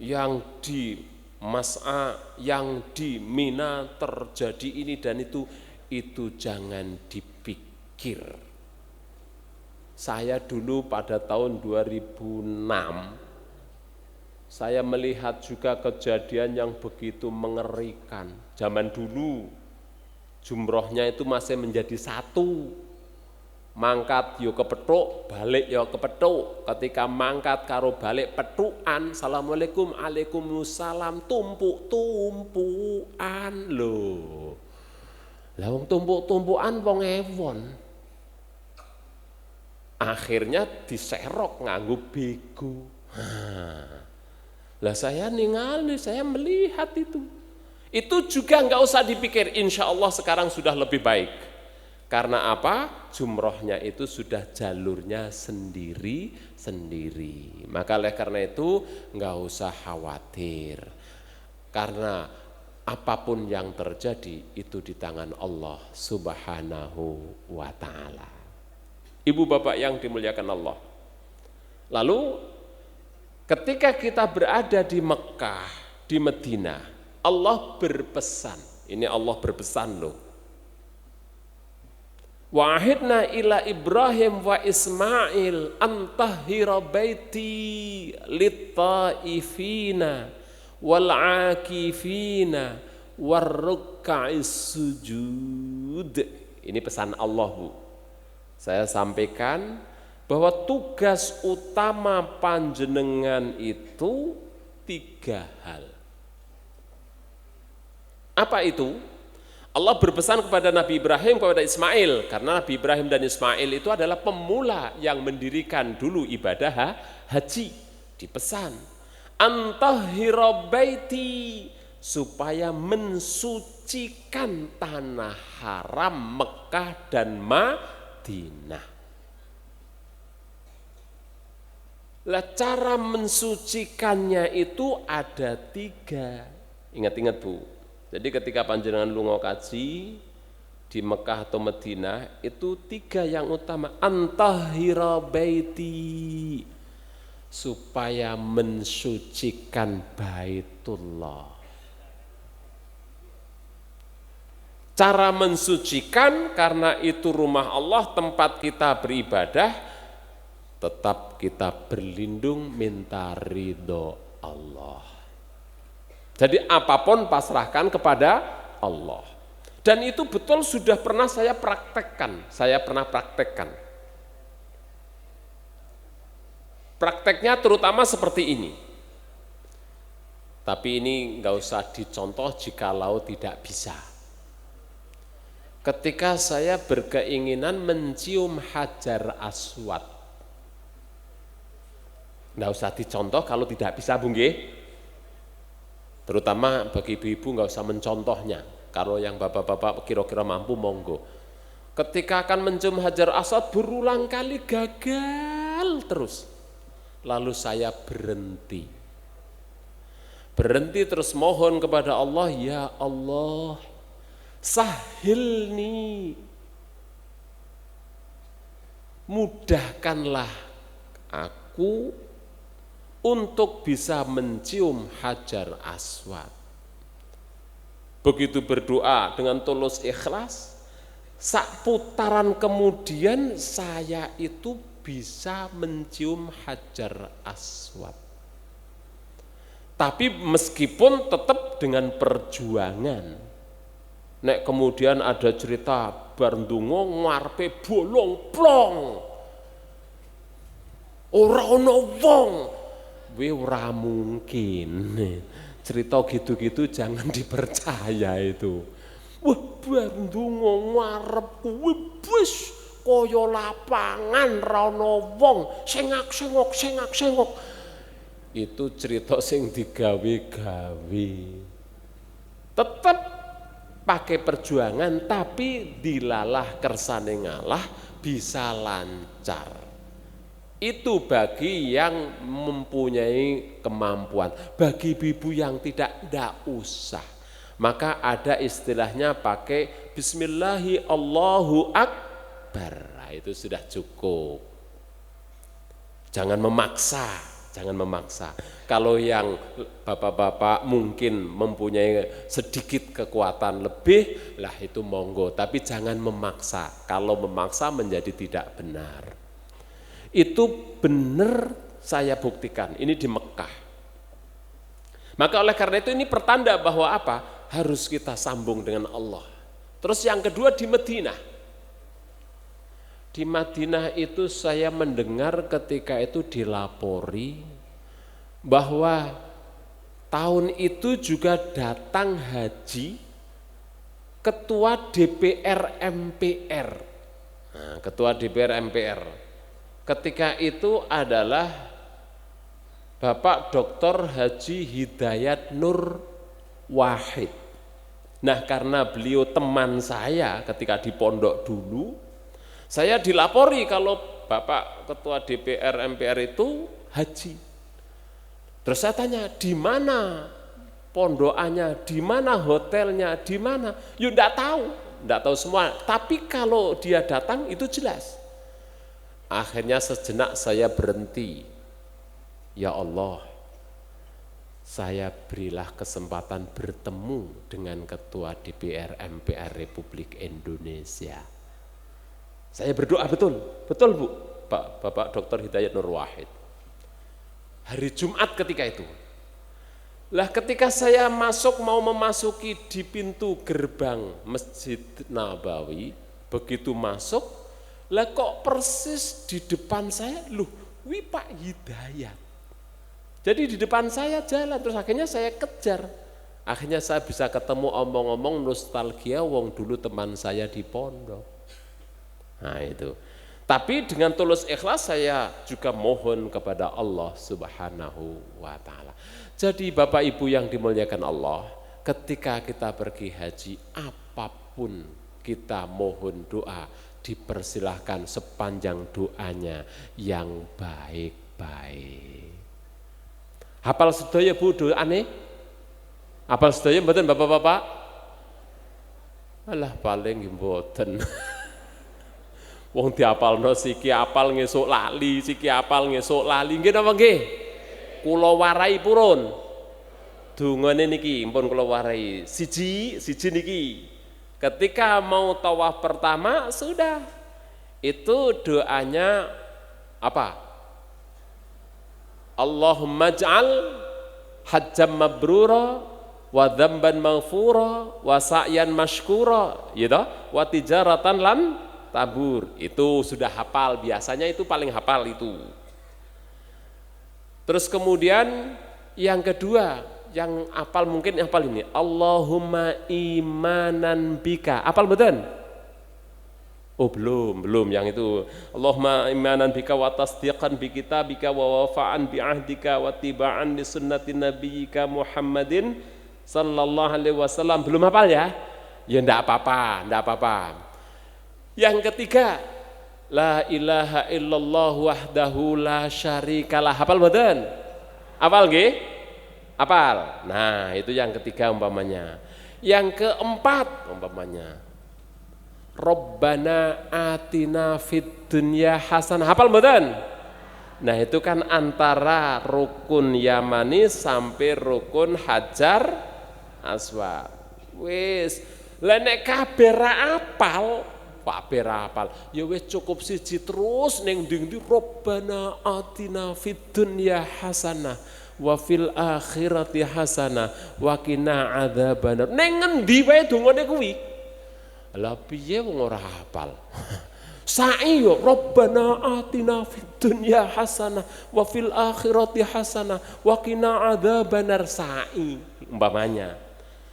yang di Mas'a, yang di Mina terjadi ini dan itu jangan dipikir. Saya dulu pada tahun 2006 saya melihat juga kejadian yang begitu mengerikan. Zaman dulu jumrohnya itu masih menjadi satu. Mangkat yo kepethuk, balik yo kepethuk. Ketika mangkat karo balik petukan, assalamualaikum, waalaikumsalam, tumpuk-tumpukan lho. Lah wong tumpuk-tumpukan wong ewon. Akhirnya diserok nganggo bego. Lah saya ningali, saya melihat itu. Itu juga enggak usah dipikir, insya Allah sekarang sudah lebih baik. Karena apa? Jumrohnya itu sudah jalurnya sendiri-sendiri. Maka oleh karena itu enggak usah khawatir. Karena apapun yang terjadi itu di tangan Allah Subhanahu wa ta'ala. Ibu bapak yang dimuliakan Allah. Lalu ketika kita berada di Mekah, di Madinah, Allah berpesan. Ini Allah berpesan loh. Wa ahidna ila Ibrahim wa Ismail antahhira baiti lit-taifina wal akifina warruk'is sujud. Ini pesan Allah, Bu. Saya sampaikan bahwa tugas utama panjenengan itu 3 hal. Apa itu? Allah berpesan kepada Nabi Ibrahim, kepada Ismail, karena Nabi Ibrahim dan Ismail itu adalah pemula yang mendirikan dulu ibadah haji. Dipesan, antahhira baiti, supaya mensucikan tanah haram Mekah dan Madinah. Lah cara mensucikannya itu ada 3. Ingat-ingat Bu. Jadi ketika panjenengan lunga kaji di Mekah atau Madinah itu 3 yang utama. Antahhira baiti, supaya mensucikan Baitullah. Cara mensucikan karena itu rumah Allah, tempat kita beribadah, tetap kita berlindung minta ridho Allah. Jadi apapun pasrahkan kepada Allah. Dan itu betul sudah pernah saya praktekkan. Prakteknya terutama seperti ini. Tapi ini nggak usah dicontoh jikalau tidak bisa. Ketika saya berkeinginan mencium Hajar Aswad, nggak usah dicontoh kalau tidak bisa Bu nggih. Terutama bagi ibu-ibu nggak usah mencontohnya. Kalau yang bapak-bapak kira-kira mampu monggo. Ketika akan mencium Hajar Aswad berulang kali gagal terus. Lalu saya berhenti. Berhenti terus mohon kepada Allah, ya Allah, sahilni, mudahkanlah aku untuk bisa mencium Hajar Aswad. Begitu berdoa dengan tulus ikhlas, sak putaran kemudian saya itu bisa mencium Hajar Aswad. Tapi meskipun tetap dengan perjuangan. Nek kemudian ada cerita barndungo ngarepe bolong plong, ora ono wong, ora mungkin. Cerita gitu-gitu jangan dipercaya itu. Wah, barndungo ngarep kuwi wis kaya lapangan ra ono wong, sengak-sengok. Itu cerita sing digawe-gawe. Tetap pakai perjuangan, tapi dilalah kersane ngalah bisa lancar. Itu bagi yang mempunyai kemampuan. Bagi ibu yang tidak usah. Maka ada istilahnya pakai Bismillahi Allahu Akbar. Nah, itu sudah cukup. Jangan memaksa. Kalau yang bapak-bapak mungkin mempunyai sedikit kekuatan lebih, lah itu monggo. Tapi jangan memaksa. Kalau memaksa menjadi tidak benar. Itu benar saya buktikan. Ini di Mekah. Maka oleh karena itu ini pertanda bahwa apa? Harus kita sambung dengan Allah. Terus yang kedua di Madinah. Di Madinah itu saya mendengar ketika itu dilapori bahwa tahun itu juga datang haji ketua DPR MPR. Nah, ketua DPR MPR. Ketika itu adalah Bapak Dr. Haji Hidayat Nur Wahid. Nah, karena beliau teman saya ketika di pondok dulu, saya dilapori kalau Bapak Ketua DPR MPR itu haji. Terus saya tanya, di mana pondokannya, di mana hotelnya, di mana? Yuk enggak tahu semua. Tapi kalau dia datang itu jelas. Akhirnya sejenak saya berhenti. Ya Allah, saya berilah kesempatan bertemu dengan Ketua DPR MPR Republik Indonesia. Saya berdoa betul Bu, Bapak Dr. Hidayat Nur Wahid. Hari Jumat ketika itu. Lah ketika saya mau memasuki di pintu gerbang Masjid Nabawi, begitu masuk, lah kok persis di depan saya, loh, wih Pak Hidayat. Jadi di depan saya jalan, terus akhirnya saya kejar. Akhirnya saya bisa ketemu omong-omong nostalgia wong dulu teman saya di pondok. Nah itu. Tapi dengan tulus ikhlas saya juga mohon kepada Allah Subhanahu wa taala. Jadi Bapak Ibu yang dimuliakan Allah, ketika kita pergi haji, apapun kita mohon doa, dipersilahkan sepanjang doanya yang baik-baik. Hafal sedaya Bu doane? Hafal sedaya mboten Bapak-bapak? Alah paling mboten. Wong diapalno siki apal ngesuk lali, siki apal ngesuk lali. Nggih napa nggih? Kula warai purun. Dungane niki pun kula warai. Siji niki. Ketika mau tawaf pertama sudah. Itu doanya apa? Allahumma ja'al hajjam mabrura wa dzamban maghfura wa sa'yan mashkura, gitu. Wa tijaratan lan tabur. Itu sudah hafal, biasanya itu paling hafal itu. Terus kemudian yang kedua, yang hafal mungkin hafal ini, Allahumma imanan bika. Hafal betul? Oh belum yang itu. Allahumma imanan bika wa tasdiqan bi kitabika wa wafa'an bi ahdika wa tiba'an li sunnati nabiyyika Muhammadin sallallahu alaihi wasallam. Belum hafal ya? Ya enggak apa-apa. Yang ketiga, la ilaha illallah wahdahu la syarikalah. Hafal mboten? Hafal nggih? Hafal. Nah, itu yang ketiga umpamanya. Yang keempat umpamanya, Rabbana atina fid dunya hasanah. Hafal mboten? Nah, itu kan antara rukun Yamani sampai rukun Hajar Aswad. Wis, lah nek kabeh ra apal, Pak berapal, ya wes cukup siji terus neng ding Rabbana atina fid dunya hasanah wa fil akhirati hasanah wa qina adzabannar. Neng ngendi wae dongane kuwi? Lah piye wong ora hafal? Sa'i yo Rabbana atina fid dunya hasanah wa fil akhirati hasanah wa qina adzabannar, sa'i umpamanya.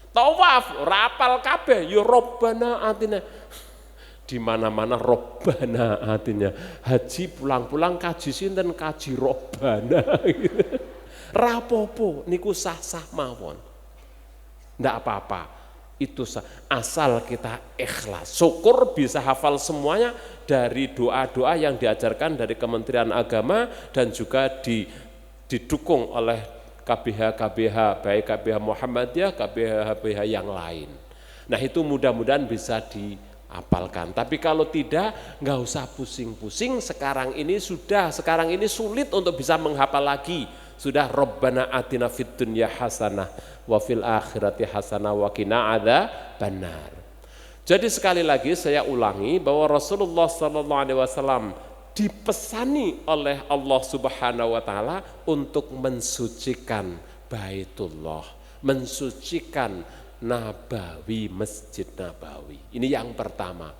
Tawaf ora hafal kabeh yo Rabbana atina. Di mana-mana Robbana artinya. Haji pulang-pulang kaji sinten, kaji Robbana. Rapopo niku sah-sah mawon. Ndak apa-apa. Itu sah. Asal kita ikhlas. Syukur bisa hafal semuanya dari doa-doa yang diajarkan dari Kementerian Agama dan juga didukung oleh KBH baik KBH Muhammadiyah, KBH yang lain. Nah, itu mudah-mudahan bisa apalkan. Tapi kalau tidak, nggak usah pusing-pusing. Sekarang ini sulit untuk bisa menghafal lagi. Sudah Rabbana atina fid dunya hasanah wa fil akhirati hasanah wa qina adzabannar. Jadi sekali lagi saya ulangi bahwa Rasulullah SAW dipesani oleh Allah Subhanahu wa taala untuk mensucikan Baitullah, mensucikan Nabawi, Masjid Nabawi. Ini yang pertama.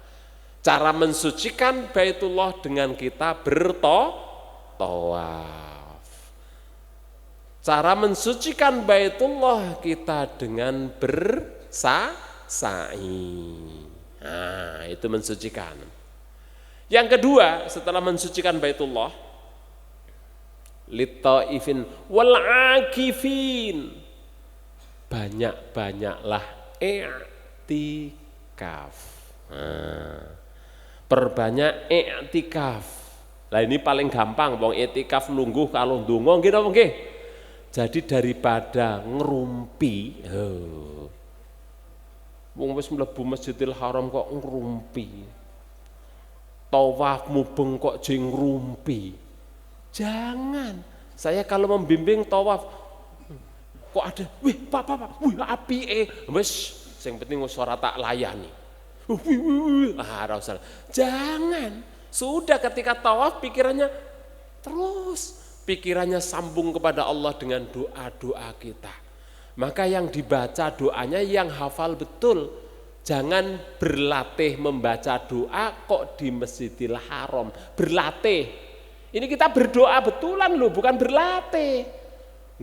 Cara mensucikan Baitullah dengan kita bertawaf. Cara mensucikan Baitullah kita dengan bersa'i. Nah, itu mensucikan. Yang kedua, setelah mensucikan Baitullah, lit-taifin wal akifin. Banyak-banyaklah i'tikaf. Perbanyak i'tikaf. Lah ini paling gampang, wong i'tikaf lungguh kalau ndonga nggih napa nggih? Jadi daripada ngerumpi, wong wis mlebu Masjidil Haram kok ngerumpi. Tawaf mubeng kok jeng ngerumpi. Jangan. Saya kalau membimbing tawaf kok ada, wih pak, wih apike, wis sing penting wis ora tak layani. Ora usah. Jangan. Sudah ketika tawaf pikirannya sambung kepada Allah dengan doa-doa kita. Maka yang dibaca doanya yang hafal betul. Jangan berlatih membaca doa kok di Masjidil Haram. Berlatih. Ini kita berdoa betulan loh, bukan berlatih.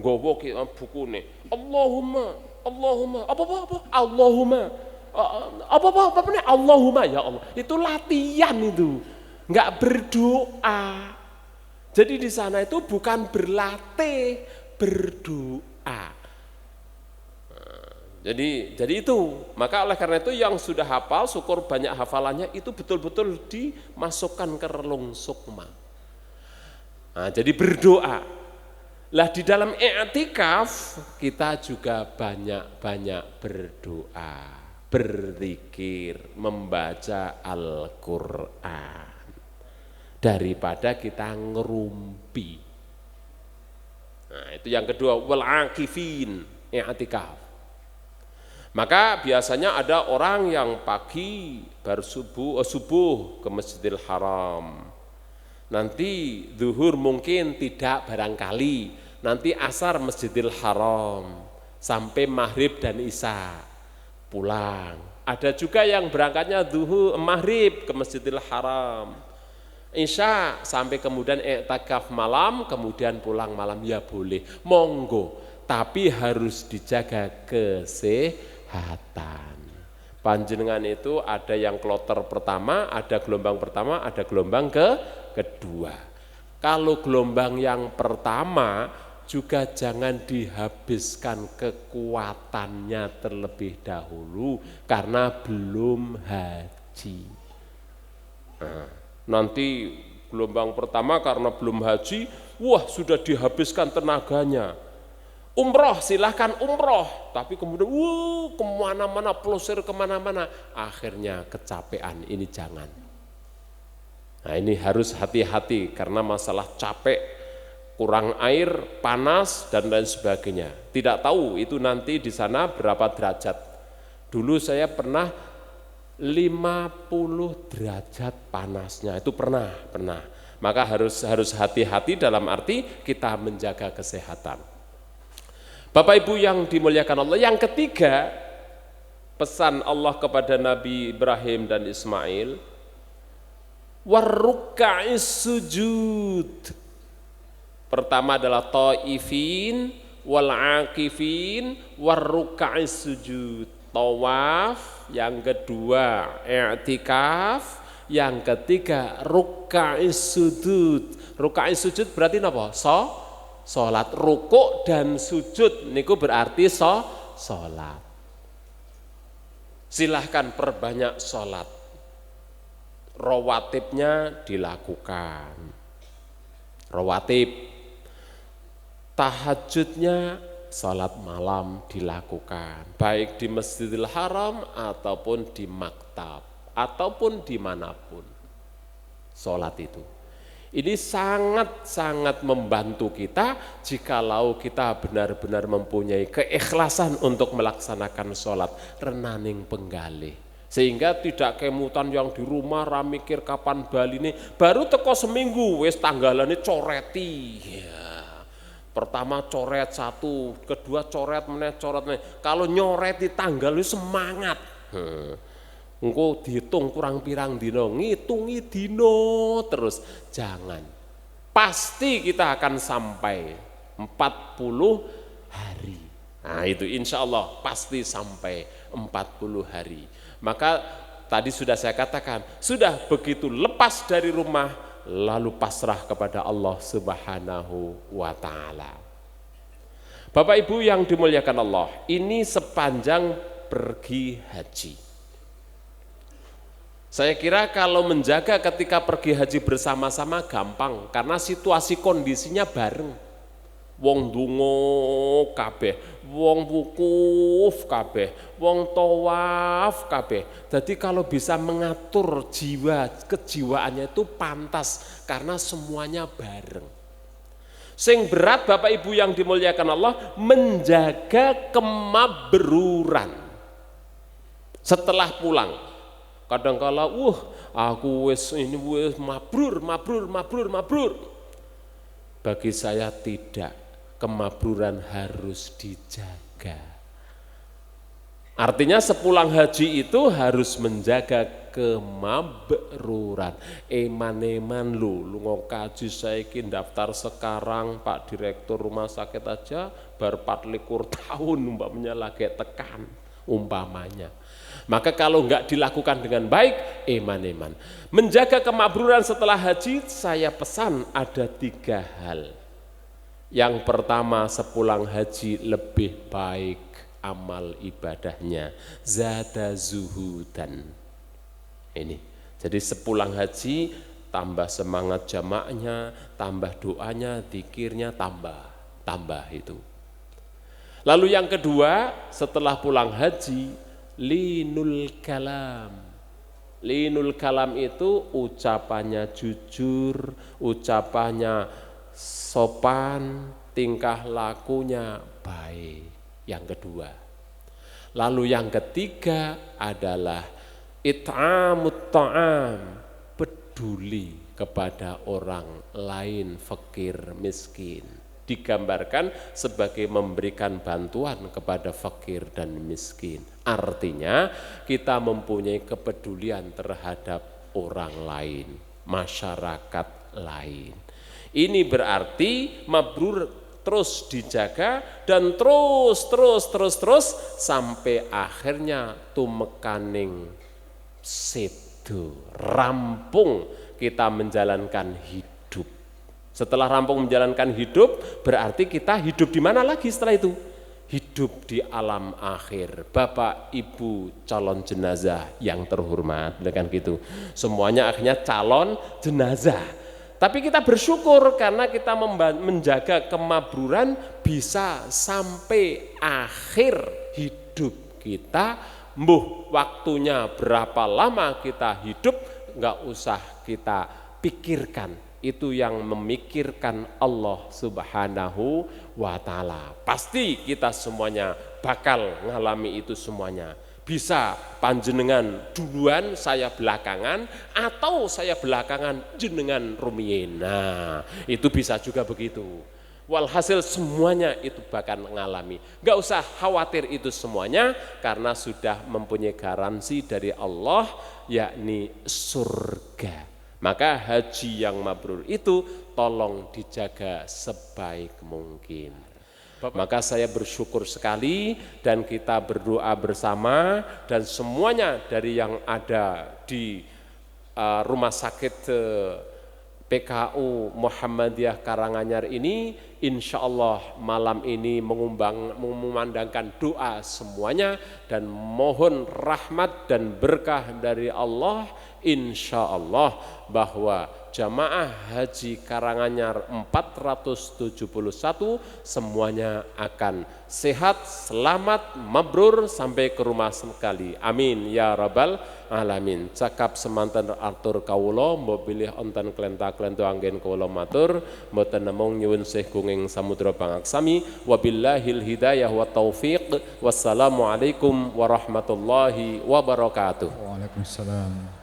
Nggawa bukune Allahumma Allahumma ya Allah, itu latihan itu. enggak berdoa. Jadi di sana itu bukan berlatih, berdoa. Jadi itu, maka oleh karena itu yang sudah hafal, syukur banyak hafalannya itu betul-betul dimasukkan ke relung sukma. Nah, jadi berdoa. Lah di dalam i'tikaf kita juga banyak-banyak berdoa, berzikir, membaca Al-Qur'an. Daripada kita ngerumpi. Nah, itu yang kedua, wal akifin, i'tikaf. Maka biasanya ada orang yang pagi baru subuh ke Masjidil Haram. Nanti zuhur mungkin tidak barangkali. Nanti asar Masjidil Haram sampai maghrib dan isya pulang. Ada juga yang berangkatnya zuhur maghrib ke Masjidil Haram. Isya sampai kemudian i'tikaf malam, kemudian pulang malam, ya boleh. Monggo, tapi harus dijaga kesehatan. Panjenengan itu ada yang kloter pertama, ada gelombang pertama, ada gelombang kedua. Kalau gelombang yang pertama juga jangan dihabiskan kekuatannya terlebih dahulu karena belum haji. Nah, nanti gelombang pertama karena belum haji, wah sudah dihabiskan tenaganya. Umroh silahkan umroh, tapi kemudian kemana-mana, pelosir kemana-mana, akhirnya kecapean, ini jangan. Nah ini harus hati-hati karena masalah capek, kurang air, panas dan lain sebagainya. Tidak tahu itu nanti di sana berapa derajat. Dulu saya pernah 50 derajat panasnya, itu pernah. Maka harus hati-hati dalam arti kita menjaga kesehatan. Bapak Ibu yang dimuliakan Allah, yang ketiga pesan Allah kepada Nabi Ibrahim dan Ismail, warruka'is sujud. Pertama adalah taifin, wal akifin, warruka'is sujud. Tawaf, yang kedua i'tikaf, yang ketiga ruka'is sujud. Ruka'is sujud berarti apa? Sholat, rukuk dan sujud niku berarti sholat. Silahkan perbanyak sholat, rawatibnya dilakukan, rawatib, tahajudnya sholat malam dilakukan, baik di Masjidil Haram ataupun di maktab ataupun dimanapun. Sholat itu ini sangat-sangat membantu kita jikalau kita benar-benar mempunyai keikhlasan untuk melaksanakan sholat renaning penggalih. Sehingga tidak kemutan yang di rumah ramikir kapan bali ini, baru teko seminggu wis tanggalane coreti. Ya. Pertama coret satu, kedua coret meneh. Kalau nyoreti tanggal itu semangat. Engko dihitung kurang pirang dino, ngitungi dino terus, jangan. Pasti kita akan sampai 40 hari. Nah itu insya Allah pasti sampai 40 hari. Maka tadi sudah saya katakan, sudah begitu lepas dari rumah, lalu pasrah kepada Allah Subhanahu wa ta'ala. Bapak Ibu yang dimuliakan Allah, ini sepanjang pergi haji. Saya kira kalau menjaga ketika pergi haji bersama-sama gampang, karena situasi kondisinya bareng. Wong dungo kabeh, wong wukuf kabeh, wong tawaf kabeh. Jadi kalau bisa mengatur kejiwaannya itu pantas, karena semuanya bareng. Sing berat Bapak Ibu yang dimuliakan Allah, menjaga kemabruran setelah pulang. Kadang-kala, aku wis mabrur. Bagi saya tidak, kemabruran harus dijaga. Artinya sepulang haji itu harus menjaga kemabruran. Eman-eman lu ngokaji saiki daftar sekarang Pak Direktur Rumah Sakit aja bar 24 tahun umpamanya lagi tekan umpamanya. Maka kalau enggak dilakukan dengan baik, eman-eman. Menjaga kemakburan setelah haji, saya pesan ada 3 hal. Yang pertama, sepulang haji lebih baik amal ibadahnya, zada zuhudan. Ini, jadi sepulang haji tambah semangat jamaahnya, tambah doanya, zikirnya, tambah itu. Lalu yang kedua, setelah pulang haji, linul kalam. Linul kalam itu ucapannya jujur, ucapannya sopan, tingkah lakunya baik. Yang kedua. Lalu yang ketiga adalah it'amut ta'am, peduli kepada orang lain, fakir, miskin. Digambarkan sebagai memberikan bantuan kepada fakir dan miskin. Artinya kita mempunyai kepedulian terhadap orang lain, masyarakat lain. Ini berarti mabrur terus dijaga dan terus sampai akhirnya tumekaning sedo, rampung kita menjalankan hidup. Setelah rampung menjalankan hidup, berarti kita hidup di mana lagi setelah itu? Hidup di alam akhir. Bapak, Ibu, calon jenazah yang terhormat, kan gitu. Semuanya akhirnya calon jenazah. Tapi kita bersyukur karena kita menjaga kemabruran bisa sampai akhir hidup kita. Mbuh waktunya berapa lama kita hidup, nggak usah kita pikirkan. Itu yang memikirkan Allah Subhanahu wa Ta'ala. Pasti kita semuanya bakal ngalami itu semuanya. Bisa panjenengan duluan, saya belakangan, atau saya belakangan jenengan rumiyin. Nah, itu bisa juga begitu. Walhasil semuanya itu bakal mengalami. Gak usah khawatir itu semuanya, karena sudah mempunyai garansi dari Allah, yakni surga. Maka haji yang mabrur itu tolong dijaga sebaik mungkin. Maka saya bersyukur sekali dan kita berdoa bersama dan semuanya dari yang ada di rumah sakit PKU Muhammadiyah Karanganyar ini, insya Allah malam ini mengumandangkan doa semuanya dan mohon rahmat dan berkah dari Allah, insya Allah bahwa jamaah haji Karanganyar 471 semuanya akan sehat, selamat, mabrur sampai ke rumah sekali. Amin ya rabbal alamin. Cakap semanten atur kawula, mbok bilih onten klenta-klento anggen kawula matur, mboten nemung nyuwun sih gunging samudra pangaksami. Wabillahil hidayah wa taufiq. Wassalamualaikum warahmatullahi wabarakatuh. Waalaikumsalam.